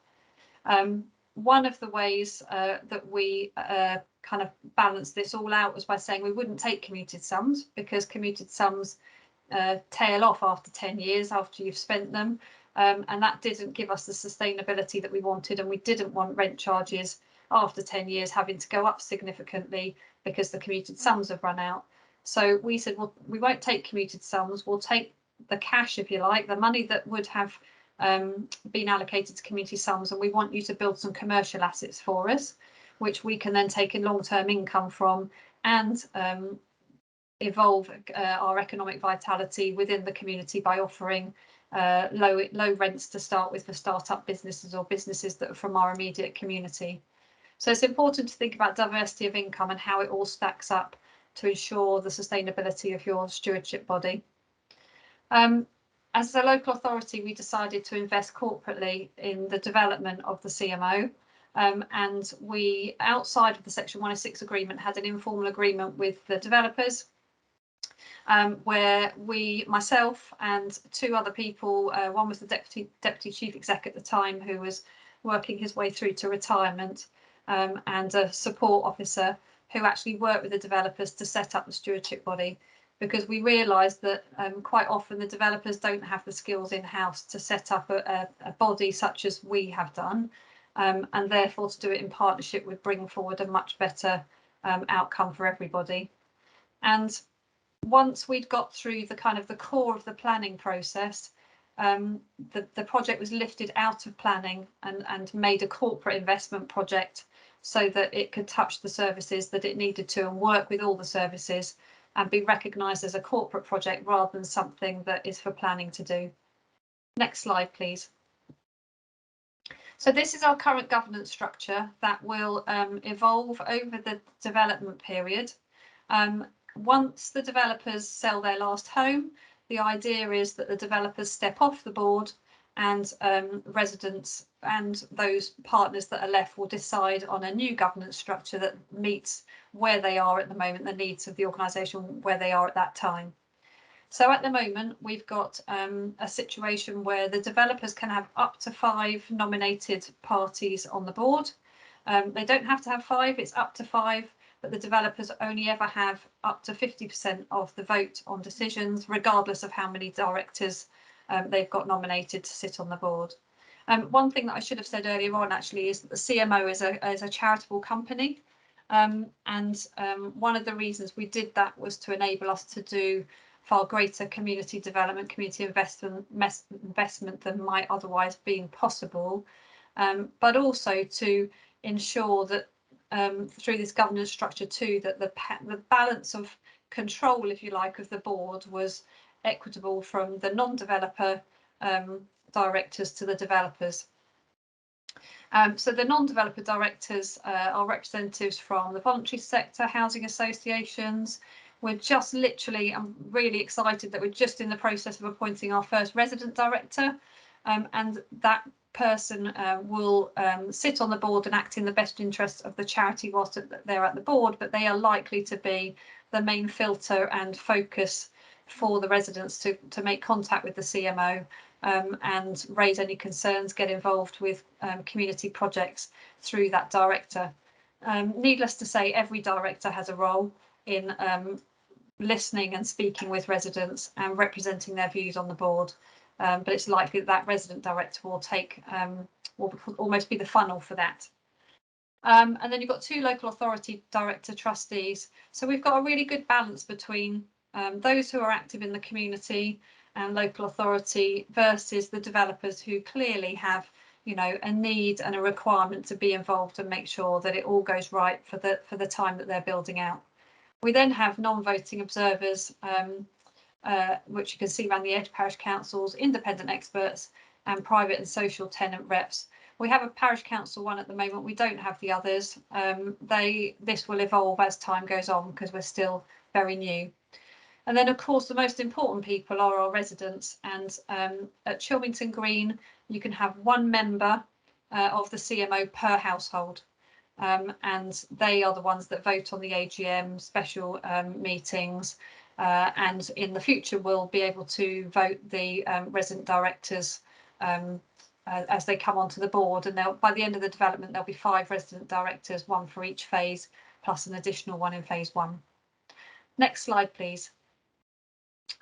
One of the ways that we kind of balance this all out was by saying we wouldn't take commuted sums, because commuted sums tail off after 10 years after you've spent them, and that didn't give us the sustainability that we wanted, and we didn't want rent charges after 10 years having to go up significantly because the commuted sums have run out. So we said, well, we won't take commuted sums, we'll take the cash, if you like, the money that would have been allocated to community sums, and we want you to build some commercial assets for us, which we can then take in long-term income from and evolve our economic vitality within the community by offering low rents to start with for start-up businesses or businesses that are from our immediate community. So it's important to think about diversity of income and how it all stacks up to ensure the sustainability of your stewardship body. As a local authority, we decided to invest corporately in the development of the CMO, and we, outside of the Section 106 agreement, had an informal agreement with the developers, where myself and two other people, one was the deputy chief exec at the time, who was working his way through to retirement, and a support officer who actually worked with the developers to set up the stewardship body, because we realised that quite often the developers don't have the skills in-house to set up a body such as we have done, and therefore to do it in partnership would bring forward a much better outcome for everybody. And once we'd got through the kind of the core of the planning process, the project was lifted out of planning and made a corporate investment project so that it could touch the services that it needed to and work with all the services and be recognised as a corporate project rather than something that is for planning to do. Next slide, please. So this is our current governance structure that will evolve over the development period. Once the developers sell their last home, the idea is that the developers step off the board, and residents and those partners that are left will decide on a new governance structure that meets where they are at the moment, the needs of the organisation where they are at that time. So at the moment, we've got a situation where the developers can have up to 5 nominated parties on the board. They don't have to have 5, it's up to 5, but the developers only ever have up to 50% of the vote on decisions, regardless of how many directors they've got nominated to sit on the board. One thing that I should have said earlier on actually is that the CMO is a charitable company, and one of the reasons we did that was to enable us to do far greater community development, community investment than might otherwise been possible, but also to ensure that through this governance structure too, that the balance of control, if you like, of the board was equitable from the non-developer directors to the developers. So the non-developer directors are representatives from the voluntary sector, housing associations. We're just literally, I'm really excited that we're just in the process of appointing our first resident director, and that person will sit on the board and act in the best interests of the charity whilst they're at the board, but they are likely to be the main filter and focus for the residents to make contact with the CMO and raise any concerns, get involved with community projects through that director. Needless to say, every director has a role in listening and speaking with residents and representing their views on the board. But it's likely that resident director will will almost be the funnel for that. And then you've got 2 local authority director trustees. So we've got a really good balance between those who are active in the community and local authority versus the developers who clearly have, you know, a need and a requirement to be involved and make sure that it all goes right for the time that they're building out. We then have non-voting observers, which you can see around the edge, parish councils, independent experts and private and social tenant reps. We have a parish council one at the moment. We don't have the others. This will evolve as time goes on because we're still very new. And then, of course, the most important people are our residents. And at Chilmington Green, you can have 1 member of the CMO per household. And they are the ones that vote on the AGM, special meetings. And in the future, we'll be able to vote the resident directors as they come onto the board. And by the end of the development, there'll be 5 resident directors, 1 for each phase, plus an additional 1 in phase 1. Next slide, please.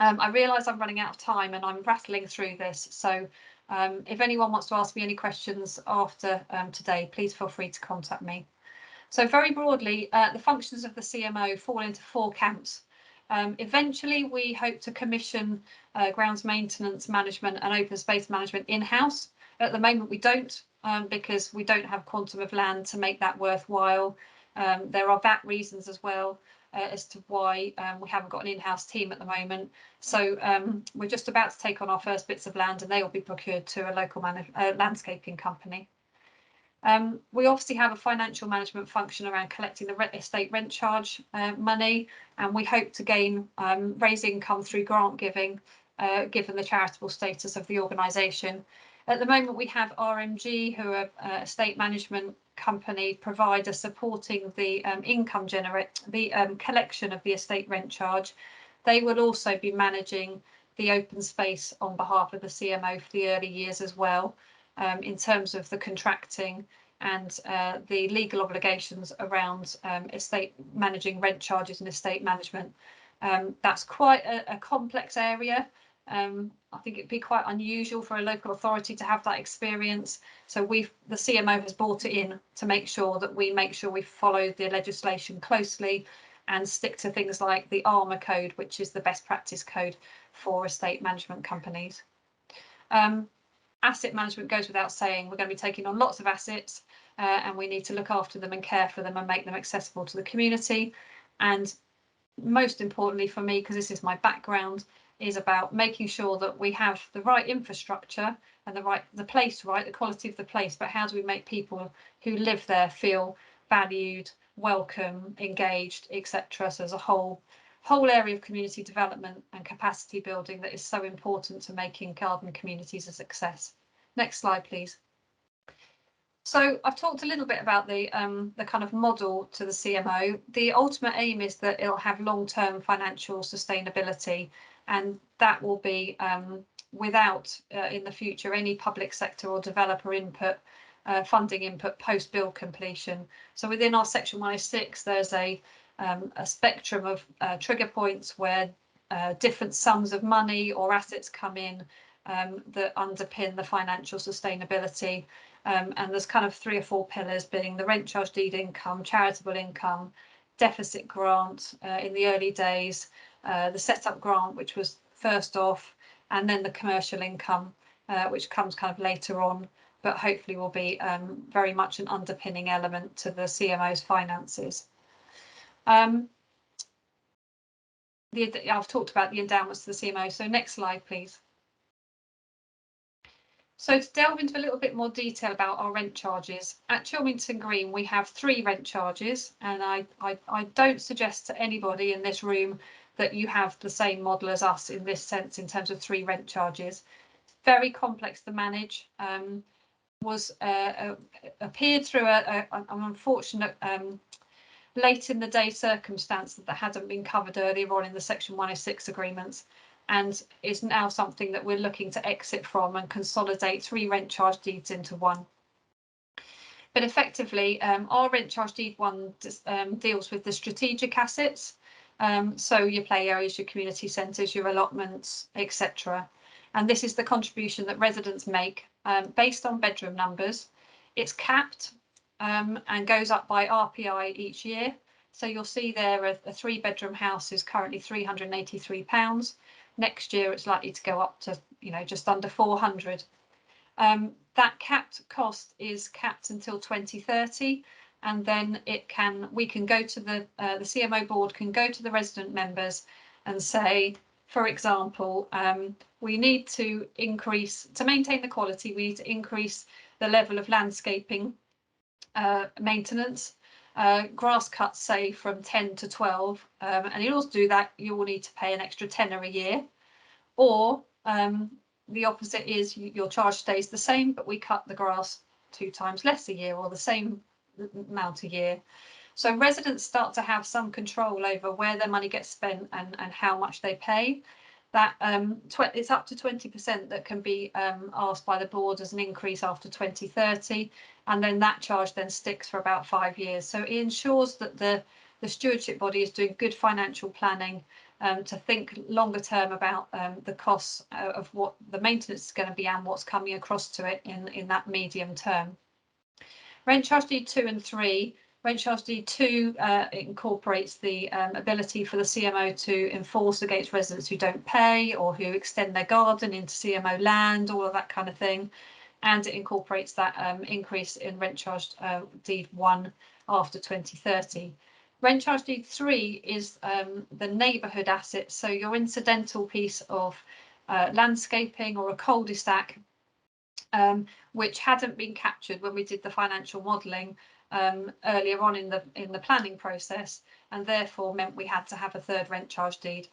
I realise I'm running out of time and I'm rattling through this. So if anyone wants to ask me any questions after today, please feel free to contact me. So very broadly, the functions of the CMO fall into 4 camps. Eventually, we hope to commission grounds maintenance management and open space management in-house. At the moment, we don't because we don't have quantum of land to make that worthwhile. There are VAT reasons as well as to why we haven't got an in-house team at the moment. So we're just about to take on our first bits of land and they will be procured to a local landscaping company. We obviously have a financial management function around collecting the estate rent charge money, and we hope to raise income through grant giving, given the charitable status of the organisation. At the moment, we have RMG, who are a estate management company provider supporting the collection of the estate rent charge. They will also be managing the open space on behalf of the CMO for the early years as well, in terms of the contracting and the legal obligations around managing rent charges and estate management. That's quite a complex area. I think it'd be quite unusual for a local authority to have that experience. So the CMO has brought it in to make sure that we follow the legislation closely and stick to things like the ARMA code, which is the best practice code for estate management companies. Asset management goes without saying. We're going to be taking on lots of assets and we need to look after them and care for them and make them accessible to the community. And most importantly for me, because this is my background, is about making sure that we have the right infrastructure and the place right, the quality of the place, but how do we make people who live there feel valued, welcome, engaged, etc. So there's a whole area of community development and capacity building that is so important to making garden communities a success. Next slide, please. So I've talked a little bit about the kind of model to the CMO. The ultimate aim is that it'll have long-term financial sustainability, and that will be without in the future any public sector or developer input, funding input post build completion. So within our section 106, there's a spectrum of trigger points where different sums of money or assets come in that underpin the financial sustainability. And there's kind of 3 or 4 pillars, being the rent charge deed income, charitable income, deficit grant in the early days, the setup grant, which was first off, and then the commercial income, which comes kind of later on, but hopefully will be very much an underpinning element to the CMO's finances. I've talked about the endowments to the CMO, so next slide, please. So to delve into a little bit more detail about our rent charges, at Chelmsford Green we have 3 rent charges, and I don't suggest to anybody in this room that you have the same model as us in this sense in terms of 3 rent charges. Very complex to manage, appeared through an unfortunate late in the day circumstance that hadn't been covered earlier on in the Section 106 agreements, and is now something that we're looking to exit from and consolidate 3 rent charge deeds into one. But effectively, our rent charge deed 1 deals with the strategic assets, so your play areas, your community centres, your allotments, etc. And this is the contribution that residents make based on bedroom numbers. It's capped and goes up by RPI each year. So you'll see there a 3-bedroom house is currently £383. Next year it's likely to go up to, you know, just under 400. That capped cost is capped until 2030, and then we can go to the CMO board can go to the resident members and say, for example, we need to increase, to maintain the quality, we need to increase the level of landscaping maintenance, grass cuts, say from 10 to 12, and in order to do that you will need to pay an extra tenner a year. Or the opposite is your charge stays the same, but we cut the grass 2 times less a year, or the same amount a year. So residents start to have some control over where their money gets spent and how much they pay. That it's up to 20% that can be asked by the board as an increase after 2030, and then that charge then sticks for about 5 years. So it ensures that the stewardship body is doing good financial planning to think longer term about the costs of what the maintenance is going to be and what's coming across to it in that medium term. Rent charge deed 2 and 3. Rent charge deed 2 incorporates the ability for the CMO to enforce against residents who don't pay or who extend their garden into CMO land, all of that kind of thing. And it incorporates that increase in rent charge deed 1 after 2030. Rent charge deed 3 is the neighbourhood asset, so your incidental piece of landscaping or a cul-de-sac, which hadn't been captured when we did the financial modelling earlier on in the planning process, and therefore meant we had to have a 3rd rent charge deed.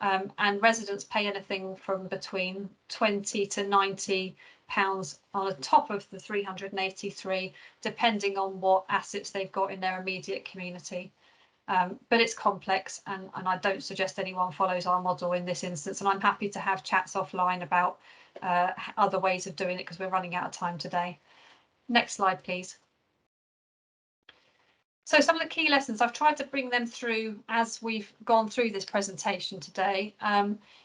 And residents pay anything from between £20 to £90 on top of the 383, depending on what assets they've got in their immediate community. But it's complex, and I don't suggest anyone follows our model in this instance, and I'm happy to have chats offline about other ways of doing it because we're running out of time today. Next slide, please. So some of the key lessons, I've tried to bring them through as we've gone through this presentation today.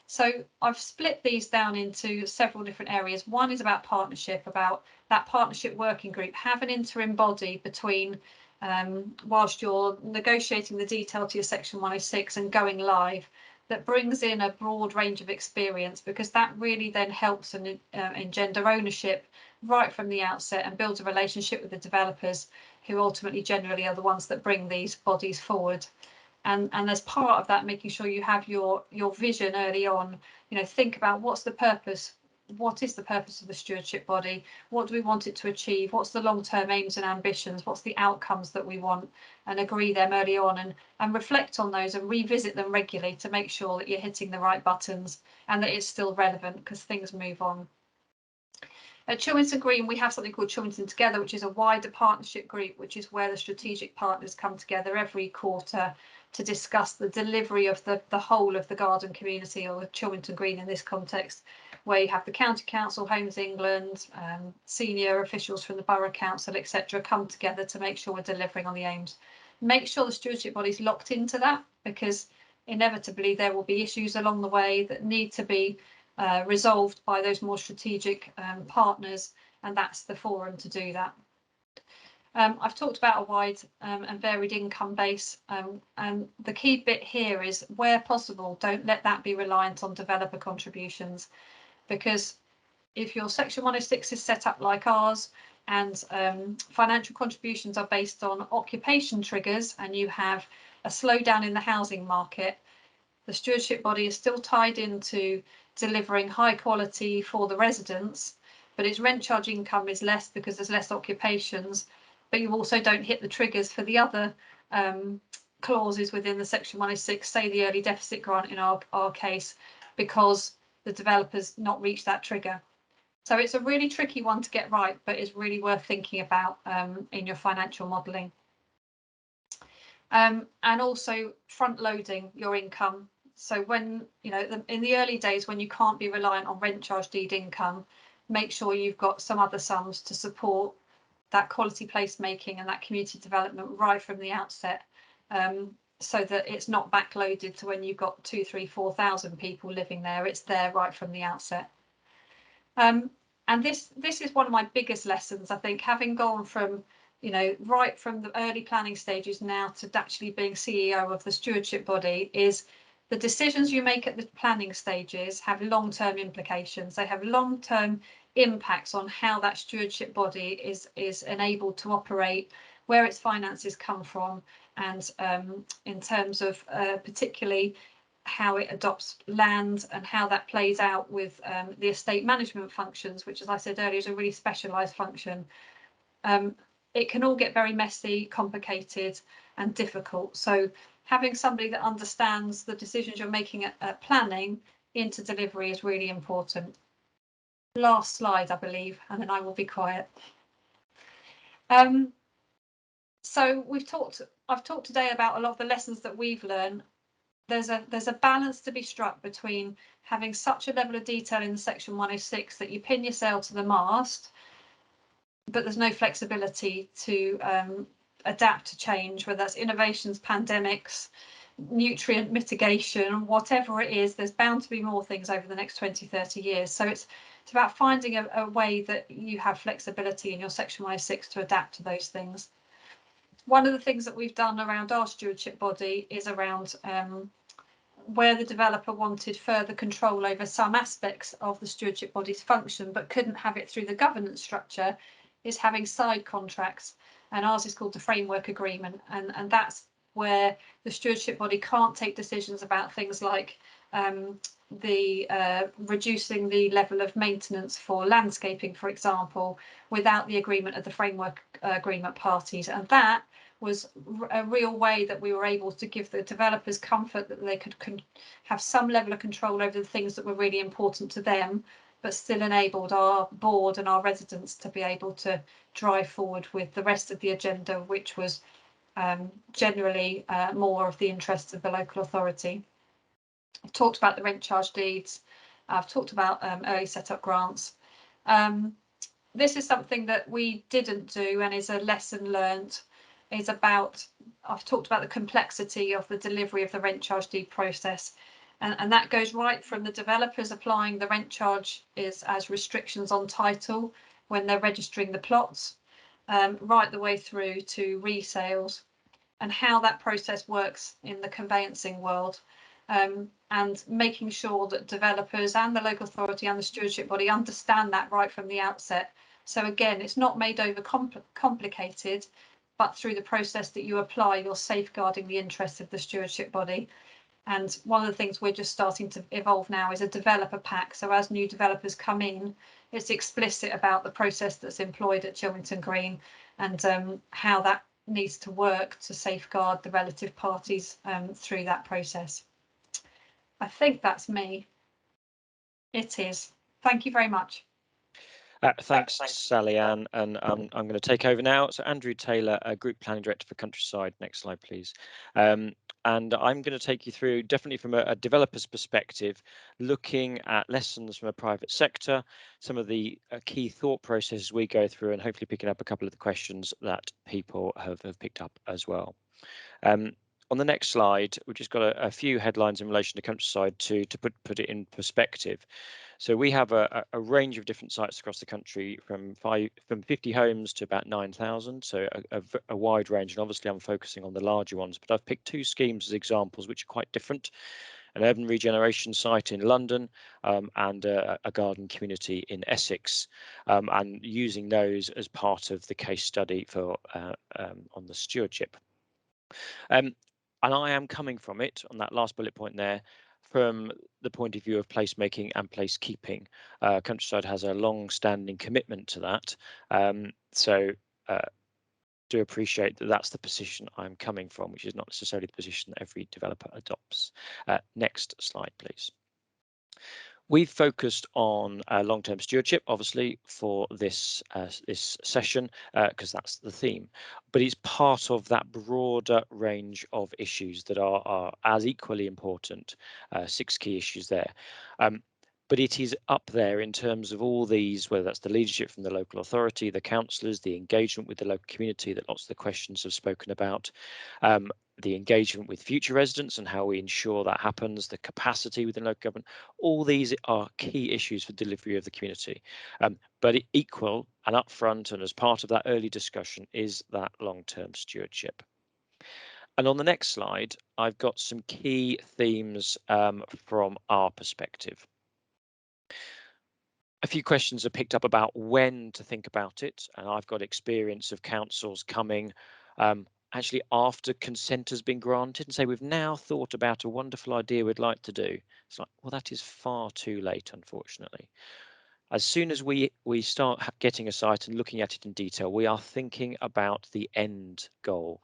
So I've split these down into several different areas. One is about partnership, about that partnership working group, have an interim body between whilst you're negotiating the detail to your Section 106 and going live, that brings in a broad range of experience, because that really then helps and engender ownership right from the outset and builds a relationship with the developers, who ultimately generally are the ones that bring these bodies forward. And as part of that, making sure you have your vision early on, you know, think about what's the purpose, what is the purpose of the stewardship body, what do we want it to achieve, what's the long-term aims and ambitions, what's the outcomes that we want, and agree them early on and reflect on those and revisit them regularly to make sure that you're hitting the right buttons and that it's still relevant, because things move on. At Chelmsford Green, we have something called Chelmsford Together, which is a wider partnership group, which is where the strategic partners come together every quarter to discuss the delivery of the whole of the garden community, or Chelmsford Green in this context, where you have the County Council, Homes England, senior officials from the Borough Council, etc., come together to make sure we're delivering on the aims. Make sure the stewardship body is locked into that, because inevitably there will be issues along the way that need to be resolved by those more strategic partners, and that's the forum to do that. I've talked about a wide and varied income base, and the key bit here is, where possible, don't let that be reliant on developer contributions, because if your Section 106 is set up like ours and financial contributions are based on occupation triggers, and you have a slowdown in the housing market, the stewardship body is still tied into delivering high quality for the residents, but its rent charge income is less because there's less occupations, but you also don't hit the triggers for the other clauses within the Section 106, say the early deficit grant in our case, because the developer's not reached that trigger. So it's a really tricky one to get right, but it's really worth thinking about in your financial modelling. And also front loading your income. So when, in the early days when you can't be reliant on rent charge deed income, make sure you've got some other sums to support that quality placemaking and that community development right from the outset, so that it's not backloaded to when you've got 2,000, 3,000, 4,000 people living there. It's there right from the outset. And this is one of my biggest lessons, I think, having gone from right from the early planning stages now to actually being CEO of the stewardship body, is the decisions you make at the planning stages have long-term implications. They have long-term impacts on how that stewardship body is enabled to operate, where its finances come from, and in terms of particularly how it adopts land and how that plays out with the estate management functions, which, as I said earlier, is a really specialised function. It can all get very messy, complicated and difficult. So having somebody that understands the decisions you're making at planning into delivery is really important. Last slide, I believe, and then I will be quiet. So I've talked today about a lot of the lessons that we've learned. There's a balance to be struck between having such a level of detail in the Section 106 that you pin your sail to the mast, but there's no flexibility to adapt to change, whether that's innovations, pandemics, nutrient mitigation, whatever it is. There's bound to be more things over the next 20, 30 years. So it's about finding a way that you have flexibility in your Section 106 to adapt to those things. One of the things that we've done around our stewardship body is around where the developer wanted further control over some aspects of the stewardship body's function but couldn't have it through the governance structure, is having side contracts, and ours is called the framework agreement, and that's where the stewardship body can't take decisions about things like reducing the level of maintenance for landscaping, for example, without the agreement of the framework agreement parties. And that was a real way that we were able to give the developers comfort that they could have some level of control over the things that were really important to them, but still enabled our board and our residents to be able to drive forward with the rest of the agenda, which was generally more of the interests of the local authority. I've talked about the rent charge deeds. I've talked about early set-up grants. This is something that we didn't do and is a lesson learned. I've talked about the complexity of the delivery of the rent charge deed process, and that goes right from the developers applying the rent charge as restrictions on title when they're registering the plots, right the way through to resales, and how that process works in the conveyancing world, and making sure that developers and the local authority and the stewardship body understand that right from the outset. So again, it's not made over complicated, but through the process that you apply, you're safeguarding the interests of the stewardship body. And one of the things we're just starting to evolve now is a developer pack. So as new developers come in, it's explicit about the process that's employed at Chilmington Green and how that needs to work to safeguard the relative parties through that process. I think that's me. It is. Thank you very much. Thanks, Sally Ann, and I'm going to take over now. So Andrew Taylor, Group Planning Director for Countryside. Next slide, please. And I'm going to take you through, definitely from a developer's perspective, looking at lessons from a private sector, some of the key thought processes we go through, and hopefully picking up a couple of the questions that people have picked up as well. On the next slide, we've just got a few headlines in relation to Countryside to put it in perspective. So we have a range of different sites across the country, from 50 homes to about 9,000, so a wide range. And obviously I'm focusing on the larger ones, but I've picked 2 schemes as examples which are quite different: an urban regeneration site in London, and a garden community in Essex, and using those as part of the case study for on the stewardship. And I am coming from it, on that last bullet point there, from the point of view of placemaking and placekeeping. Countryside has a long-standing commitment to that, so do appreciate that that's the position I'm coming from, which is not necessarily the position that every developer adopts. Next slide, please. We've focused on long-term stewardship, obviously, for this this session, because that's the theme. But it's part of that broader range of issues that are as equally important. 6 key issues there. But it is up there in terms of all these, whether that's the leadership from the local authority, the councillors, the engagement with the local community that lots of the questions have spoken about, the engagement with future residents and how we ensure that happens, the capacity within local government. All these are key issues for delivery of the community. But equal and upfront and as part of that early discussion is that long-term stewardship. And on the next slide, I've got some key themes from our perspective. A few questions are picked up about when to think about it, and I've got experience of councils coming actually after consent has been granted and say, we've now thought about a wonderful idea we'd like to do. It's like, well, that is far too late, unfortunately. As soon as we start getting a site and looking at it in detail, we are thinking about the end goal,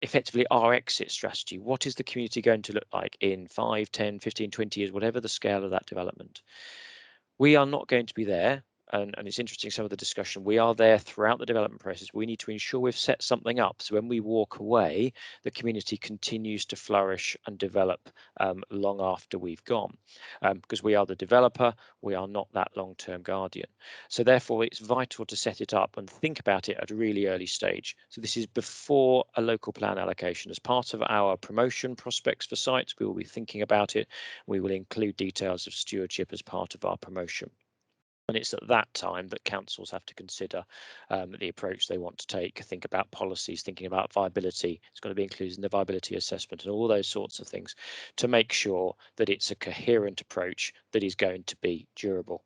effectively our exit strategy. What is the community going to look like in 5, 10, 15, 20 years, whatever the scale of that development? We are not going to be there, and it's interesting, some of the discussion, we are there throughout the development process. We need to ensure we've set something up so when we walk away, the community continues to flourish and develop long after we've gone, because we are the developer, we are not that long-term guardian. So therefore it's vital to set it up and think about it at a really early stage. So this is before a local plan allocation. As part of our promotion prospects for sites, we will be thinking about it. We will include details of stewardship as part of our promotion. And it's at that time that councils have to consider the approach they want to take, think about policies, thinking about viability. It's going to be included in the viability assessment and all those sorts of things to make sure that it's a coherent approach that is going to be durable.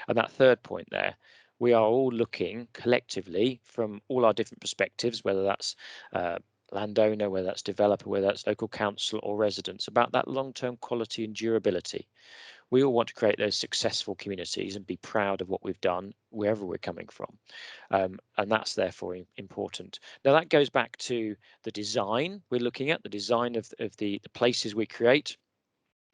And that third point there, we are all looking collectively from all our different perspectives, whether that's landowner, whether that's developer, whether that's local council or residents, about that long-term quality and durability. We all want to create those successful communities and be proud of what we've done wherever we're coming from, and that's therefore important. Now that goes back to the design we're looking at, the design of the places we create,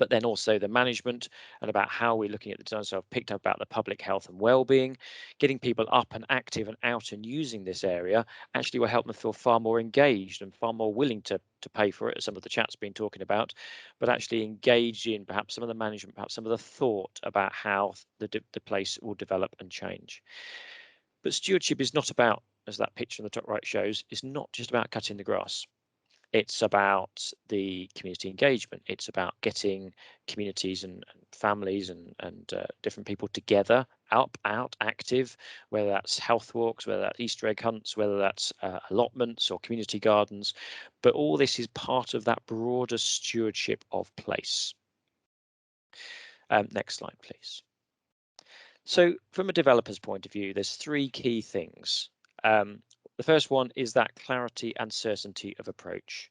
but then also the management and about how we're looking at the design. So I've picked up about the public health and well-being. Getting people up and active and out and using this area actually will help them feel far more engaged and far more willing to pay for it, as some of the chat's been talking about, but actually engaged in perhaps some of the management, perhaps some of the thought about how the place will develop and change. But stewardship is not about, as that picture on the top right shows, it's not just about cutting the grass. It's about the community engagement. It's about getting communities and families and different people together, out, active, whether that's health walks, whether that's Easter egg hunts, whether that's allotments or community gardens. But all this is part of that broader stewardship of place. Next slide, please. So from a developer's point of view, there's 3 key things. The first one is that clarity and certainty of approach.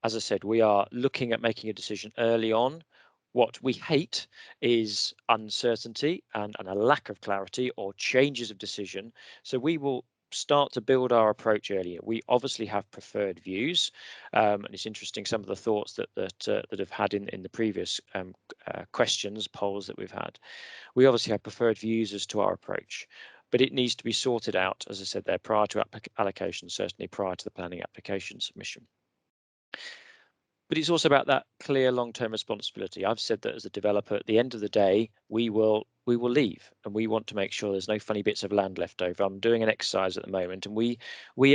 As I said, we are looking at making a decision early on. What we hate is uncertainty and a lack of clarity or changes of decision. So we will start to build our approach earlier. We obviously have preferred views, and it's interesting some of the thoughts that have had in the previous questions, polls that we've had. We obviously have preferred views as to our approach, but it needs to be sorted out, as I said there, prior to allocation, certainly prior to the planning application submission. But it's also about that clear long-term responsibility. I've said that as a developer, at the end of the day, we will leave, and we want to make sure there's no funny bits of land left over. I'm doing an exercise at the moment, and we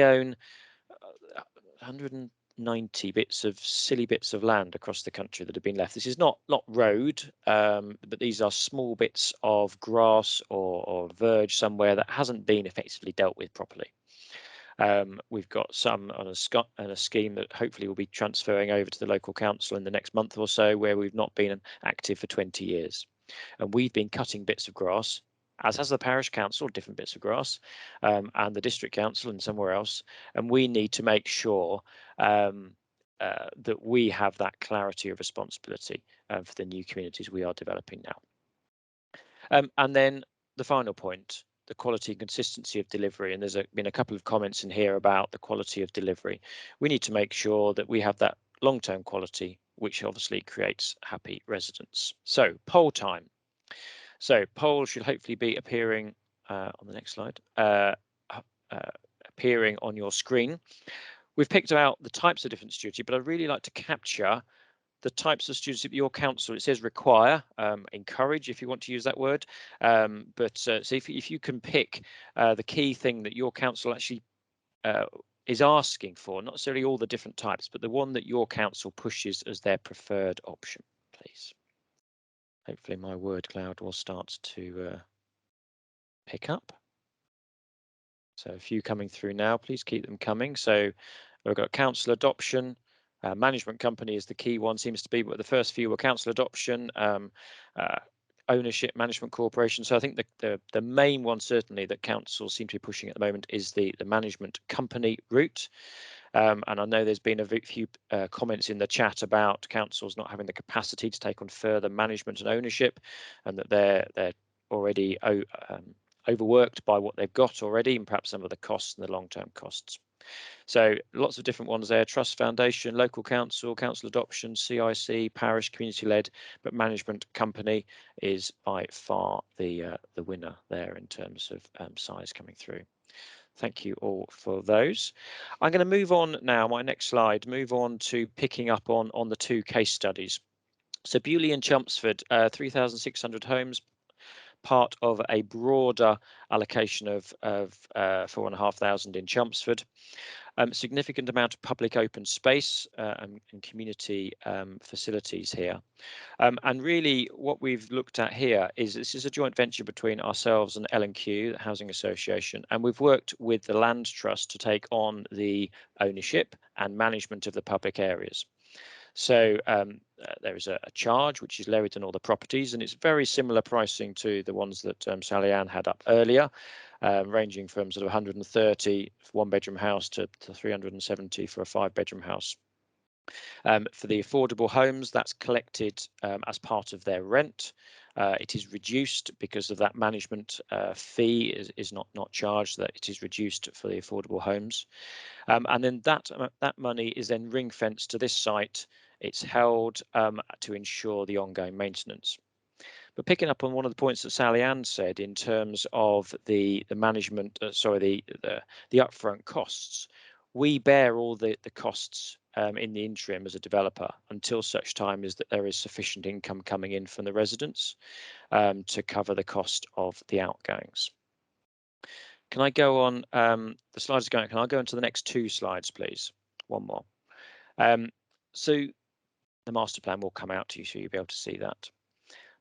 own 100 and 90 bits of silly bits of land across the country that have been left. This is not road, but these are small bits of grass or verge somewhere that hasn't been effectively dealt with properly. We've got some on a scheme that hopefully will be transferring over to the local council in the next month or so, where we've not been active for 20 years. And we've been cutting bits of grass, as has the parish council, different bits of grass, and the district council and somewhere else. And we need to make sure that we have that clarity of responsibility for the new communities we are developing now. And then the final point, the quality and consistency of delivery. And there's been a couple of comments in here about the quality of delivery. We need to make sure that we have that long-term quality, which obviously creates happy residents. So poll time. So poll should hopefully be appearing on the next slide, appearing on your screen. We've picked out the types of different stewardship, but I'd really like to capture the types of stewardship your council. It says require, encourage if you want to use that word, but so if you can pick the key thing that your council actually is asking for, not necessarily all the different types, but the one that your council pushes as their preferred option, please. Hopefully my word cloud will start to pick up. So a few coming through now, please keep them coming. So we've got council adoption, management company is the key one, seems to be, but the first few were council adoption, ownership, management corporation. So I think the main one certainly that councils seem to be pushing at the moment is the management company route. And I know there's been a few comments in the chat about councils not having the capacity to take on further management and ownership, and that they're already overworked by what they've got already, and perhaps some of the costs and the long-term costs. So lots of different ones there: trust foundation, local council, council adoption, CIC, parish, community-led, but management company is by far the winner there in terms of size coming through. Thank you all for those. I'm going to move on now, my next slide, move on to picking up on the two case studies. So Bewley and Chelmsford, 3,600 homes, part of a broader allocation of 4,500 in Chelmsford. Significant amount of public open space and community facilities here. And really what we've looked at here is this is a joint venture between ourselves and L&Q, the Housing Association, and we've worked with the Land Trust to take on the ownership and management of the public areas. So there is a charge which is levied on all the properties, and it's very similar pricing to the ones that Sally Ann had up earlier, ranging from sort of 130 for one bedroom house to 370 for a 5-bedroom house. For the affordable homes, that's collected as part of their rent. It is reduced because of that management fee is not charged, that it is reduced for the affordable homes. And then that money is then ring fenced to this site. It's held to ensure the ongoing maintenance. But picking up on one of the points that Sally Ann said in terms of the management, the upfront costs, we bear all the costs in the interim as a developer until such time as that there is sufficient income coming in from the residents to cover the cost of the outgoings. Can I go on? The slides are going. Can I go into the next two slides, please? One more. So the master plan will come out to you, so you'll be able to see that.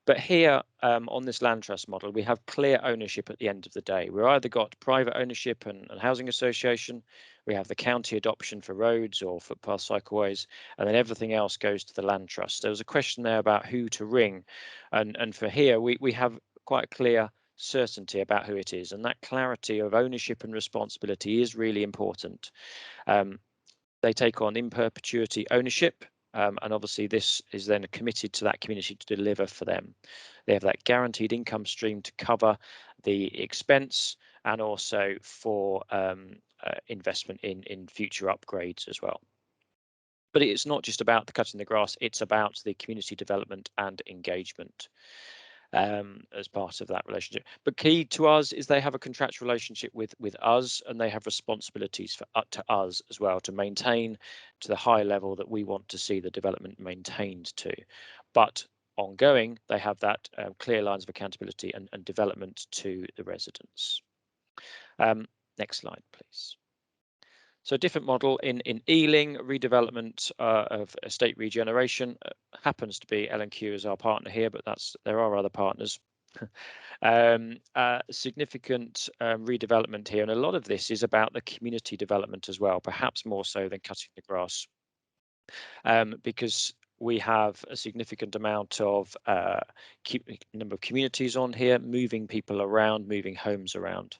But here on this land trust model, we have clear ownership at the end of the day. We've either got private ownership and housing association, we have the county adoption for roads or footpath cycleways, and then everything else goes to the land trust. There was a question there about who to ring, and for here we have quite a clear certainty about who it is, and that clarity of ownership and responsibility is really important. They take on in perpetuity ownership. And obviously this is then committed to that community to deliver for them. They have that guaranteed income stream to cover the expense and also for investment in future upgrades as well. But it's not just about the cutting the grass, it's about the community development and engagement as part of that relationship. But key to us is they have a contractual relationship with us, and they have responsibilities for to us as well to maintain to the high level that we want to see the development maintained to. But ongoing, they have that clear lines of accountability and development to the residents. Next slide, please. So a different model in Ealing, redevelopment of estate regeneration, happens to be L&Q as our partner here, but there are other partners. Significant redevelopment here, and a lot of this is about the community development as well, perhaps more so than cutting the grass, because we have a significant amount of number of communities on here, moving people around, moving homes around.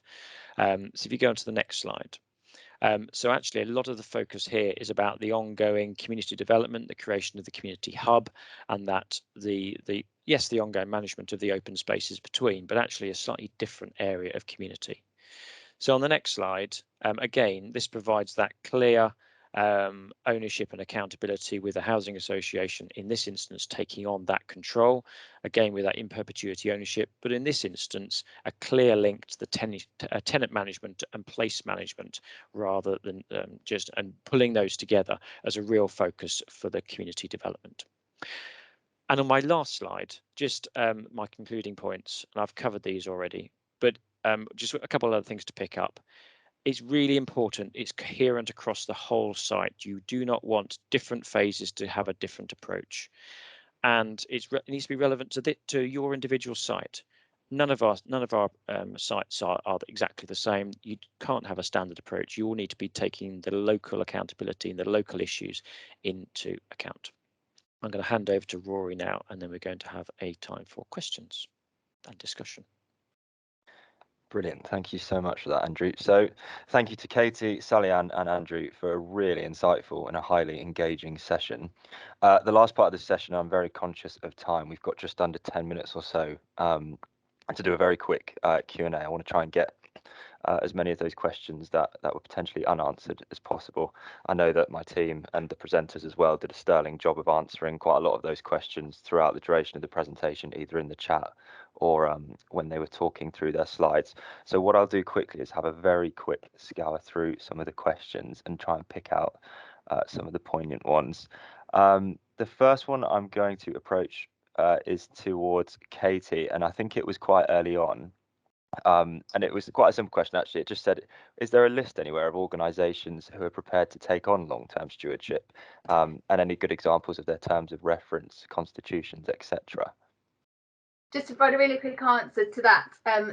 So if you go on to the next slide. So actually, a lot of the focus here is about the ongoing community development, the creation of the community hub, and that the ongoing management of the open spaces between, but actually a slightly different area of community. So on the next slide, again, this provides that clear ownership and accountability with the housing association, in this instance taking on that control, again with that in perpetuity ownership, but in this instance a clear link to the tenant management and place management, rather than just pulling those together as a real focus for the community development. And on my last slide, just my concluding points, and I've covered these already, but just a couple of other things to pick up. It's really important it's coherent across the whole site. You do not want different phases to have a different approach, and it needs to be relevant to your individual site. None of our sites are exactly the same. You can't have a standard approach. You all need to be taking the local accountability and the local issues into account. I'm going to hand over to Rory now, and then we're going to have a time for questions and discussion. Brilliant. Thank you so much for that, Andrew. So thank you to Katie, Sally-Ann and Andrew for a really insightful and a highly engaging session. The last part of this session, I'm very conscious of time. We've got just under 10 minutes or so to do a very quick Q&A. I want to try and get as many of those questions that were potentially unanswered as possible. I know that my team and the presenters as well did a sterling job of answering quite a lot of those questions throughout the duration of the presentation, either in the chat or when they were talking through their slides. So what I'll do quickly is have a very quick scour through some of the questions and try and pick out some of the poignant ones. The first one I'm going to approach is towards Katie, and I think it was quite early on. And it was quite a simple question, actually. It just said, is there a list anywhere of organisations who are prepared to take on long-term stewardship, and any good examples of their terms of reference, constitutions, etc.? Just to provide a really quick answer to that,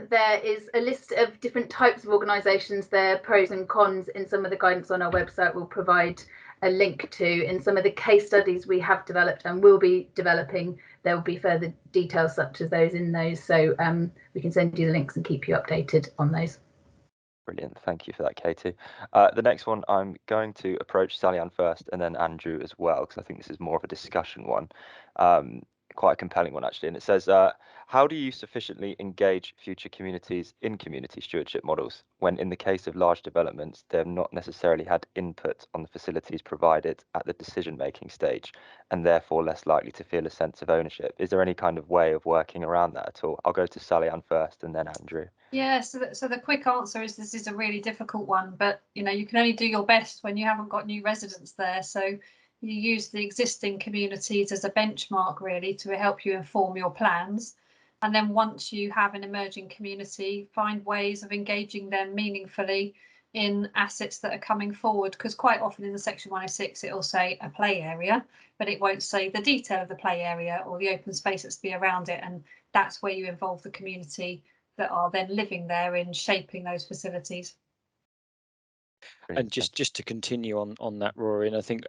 there is a list of different types of organisations, their pros and cons in some of the guidance on our website. We'll provide a link to. In some of the case studies we have developed and will be developing, there will be further details such as those in those. So we can send you the links and keep you updated on those. Brilliant. Thank you for that, Katie. The next one, I'm going to approach Sally-Ann first and then Andrew as well, because I think this is more of a discussion one. Quite a compelling one, actually. And it says, how do you sufficiently engage future communities in community stewardship models when, in the case of large developments, they have not necessarily had input on the facilities provided at the decision-making stage, and therefore less likely to feel a sense of ownership? Is there any kind of way of working around that at all? I'll go to Sally-Ann first and then Andrew. Yeah, so the quick answer is this is a really difficult one, but you can only do your best when you haven't got new residents there. So you use the existing communities as a benchmark, really, to help you inform your plans. And then once you have an emerging community, find ways of engaging them meaningfully in assets that are coming forward, because quite often in the Section 106 it will say a play area, but it won't say the detail of the play area or the open space that's to be around it, and that's where you involve the community that are then living there in shaping those facilities. Brilliant. And just to continue on that, Rory, and I think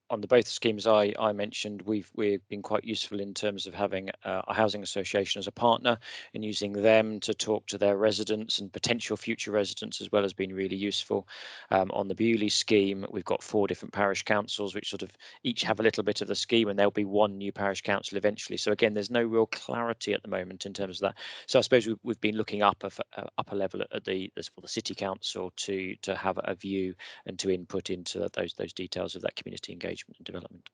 on the both schemes I mentioned, we've been quite useful in terms of having a housing association as a partner and using them to talk to their residents and potential future residents as well has been really useful. On the Bewley scheme, we've got 4 different parish councils which sort of each have a little bit of the scheme, and there'll be one new parish council eventually. So again, there's no real clarity at the moment in terms of that. So I suppose we've been looking up a level at the city council to have a view and to input into those details of that community engagement and development.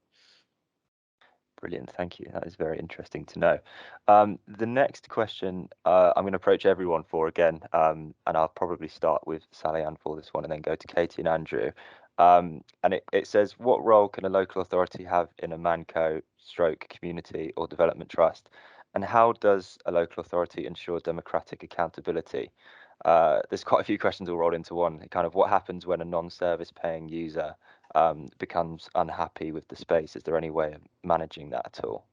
Brilliant, thank you. That is very interesting to know. The next question I'm going to approach everyone for again, and I'll probably start with Sally-Ann for this one and then go to Katie and Andrew. And it says, what role can a local authority have in a ManCo / community or development trust? And how does a local authority ensure democratic accountability? there's quite a few questions all rolled into one. Kind of what happens when a non-service paying user becomes unhappy with the space? Is there any way of managing that at all?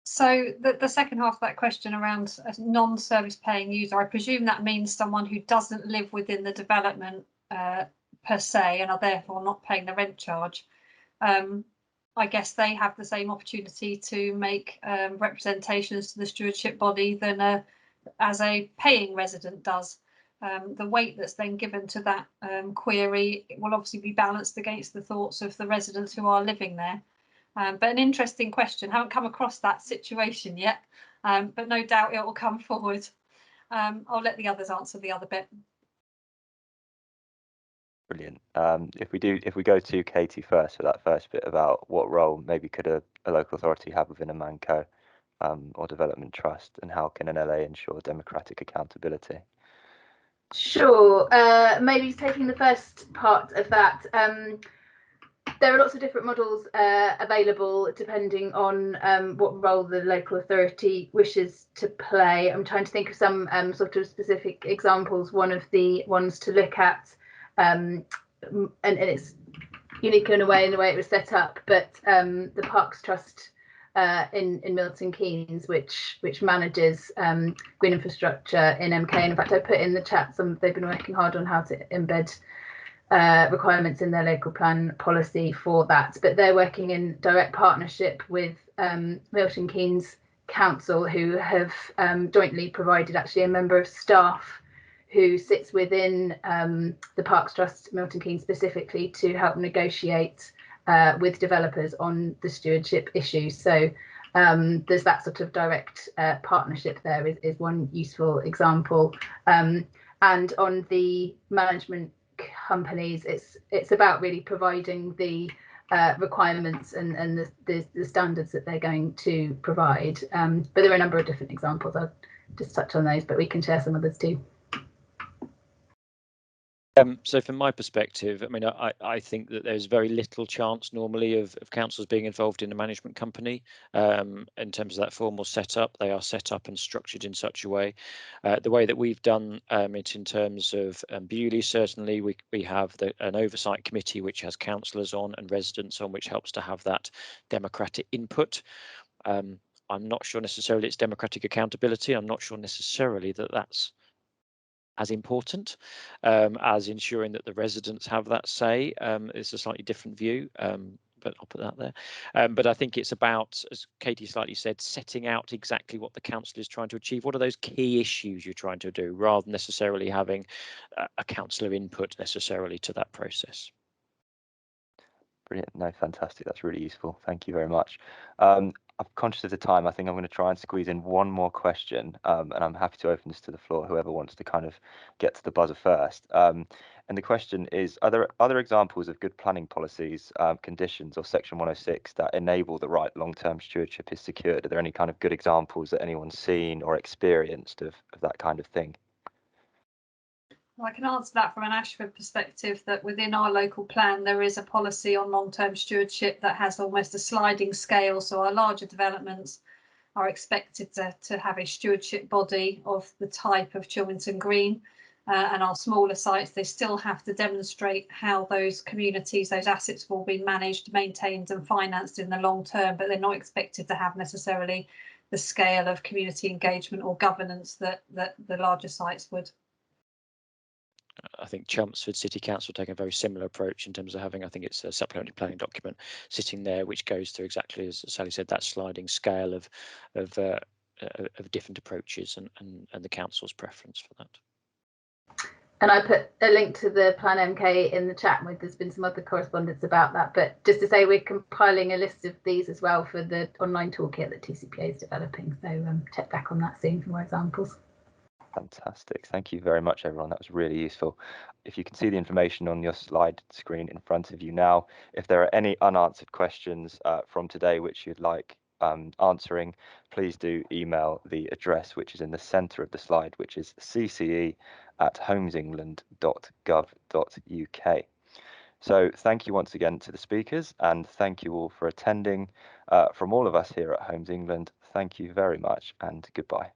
So the second half of that question around a non-service paying user, I presume that means someone who doesn't live within the development per se and are therefore not paying the rent charge. I guess they have the same opportunity to make representations to the stewardship body than as a paying resident does. The weight that's then given to that query will obviously be balanced against the thoughts of the residents who are living there. But an interesting question. Haven't come across that situation yet, but no doubt it will come forward. I'll let the others answer the other bit. Brilliant. If we go to Katie first for that first bit about what role maybe could a local authority have within a ManCo or development trust, and how can an LA ensure democratic accountability? Sure. Maybe taking the first part of that. There are lots of different models available depending on what role the local authority wishes to play. I'm trying to think of some sort of specific examples. One of the ones to look at, and it's unique in the way it was set up, but the Parks Trust in Milton Keynes, which manages green infrastructure in MK. And in fact, I put in the chat they've been working hard on how to embed requirements in their local plan policy for that, but they're working in direct partnership with Milton Keynes Council, who have jointly provided actually a member of staff who sits within the Parks Trust Milton Keynes specifically to help negotiate with developers on the stewardship issues. So there's that sort of direct partnership there is one useful example. And on the management companies, it's about really providing the requirements and the standards that they're going to provide. But there are a number of different examples. I'll just touch on those, but we can share some others too. So from my perspective, I mean, I think that there's very little chance normally of councils being involved in a management company in terms of that formal setup. They are set up and structured in such a way. The way that we've done it in terms of Bewley, certainly we have an oversight committee which has councillors on and residents on, which helps to have that democratic input. I'm not sure necessarily it's democratic accountability. I'm not sure necessarily that that's as important as ensuring that the residents have that say. It's a slightly different view, but I'll put that there. But I think it's about, as Katie slightly said, setting out exactly what the council is trying to achieve. What are those key issues you're trying to do, rather than necessarily having a councillor input necessarily to that process. Brilliant. No, fantastic. That's really useful. Thank you very much. I'm conscious of the time. I think I'm going to try and squeeze in one more question, and I'm happy to open this to the floor, whoever wants to kind of get to the buzzer first. And the question is, are there other examples of good planning policies, conditions, or Section 106 that enable the right long-term stewardship is secured? Are there any kind of good examples that anyone's seen or experienced of that kind of thing? Well, I can answer that from an Ashford perspective, that within our local plan there is a policy on long-term stewardship that has almost a sliding scale. So our larger developments are expected to have a stewardship body of the type of Chilmington Green, and our smaller sites, they still have to demonstrate how those communities, those assets will be managed, maintained and financed in the long term, but they're not expected to have necessarily the scale of community engagement or governance that the larger sites would. I think Chelmsford City Council take a very similar approach in terms of having, I think it's a supplementary planning document sitting there, which goes through exactly, as Sally said, that sliding scale of different approaches and the council's preference for that. And I put a link to the Plan MK in the chat. There's been some other correspondence about that, but just to say we're compiling a list of these as well for the online toolkit that TCPA is developing. So check back on that soon for more examples. Fantastic. Thank you very much, everyone. That was really useful. If you can see the information on your slide screen in front of you now, if there are any unanswered questions from today which you'd like answering, please do email the address which is in the centre of the slide, which is cce@homesengland.gov.uk. So thank you once again to the speakers, and thank you all for attending. From all of us here at Homes England, thank you very much and goodbye.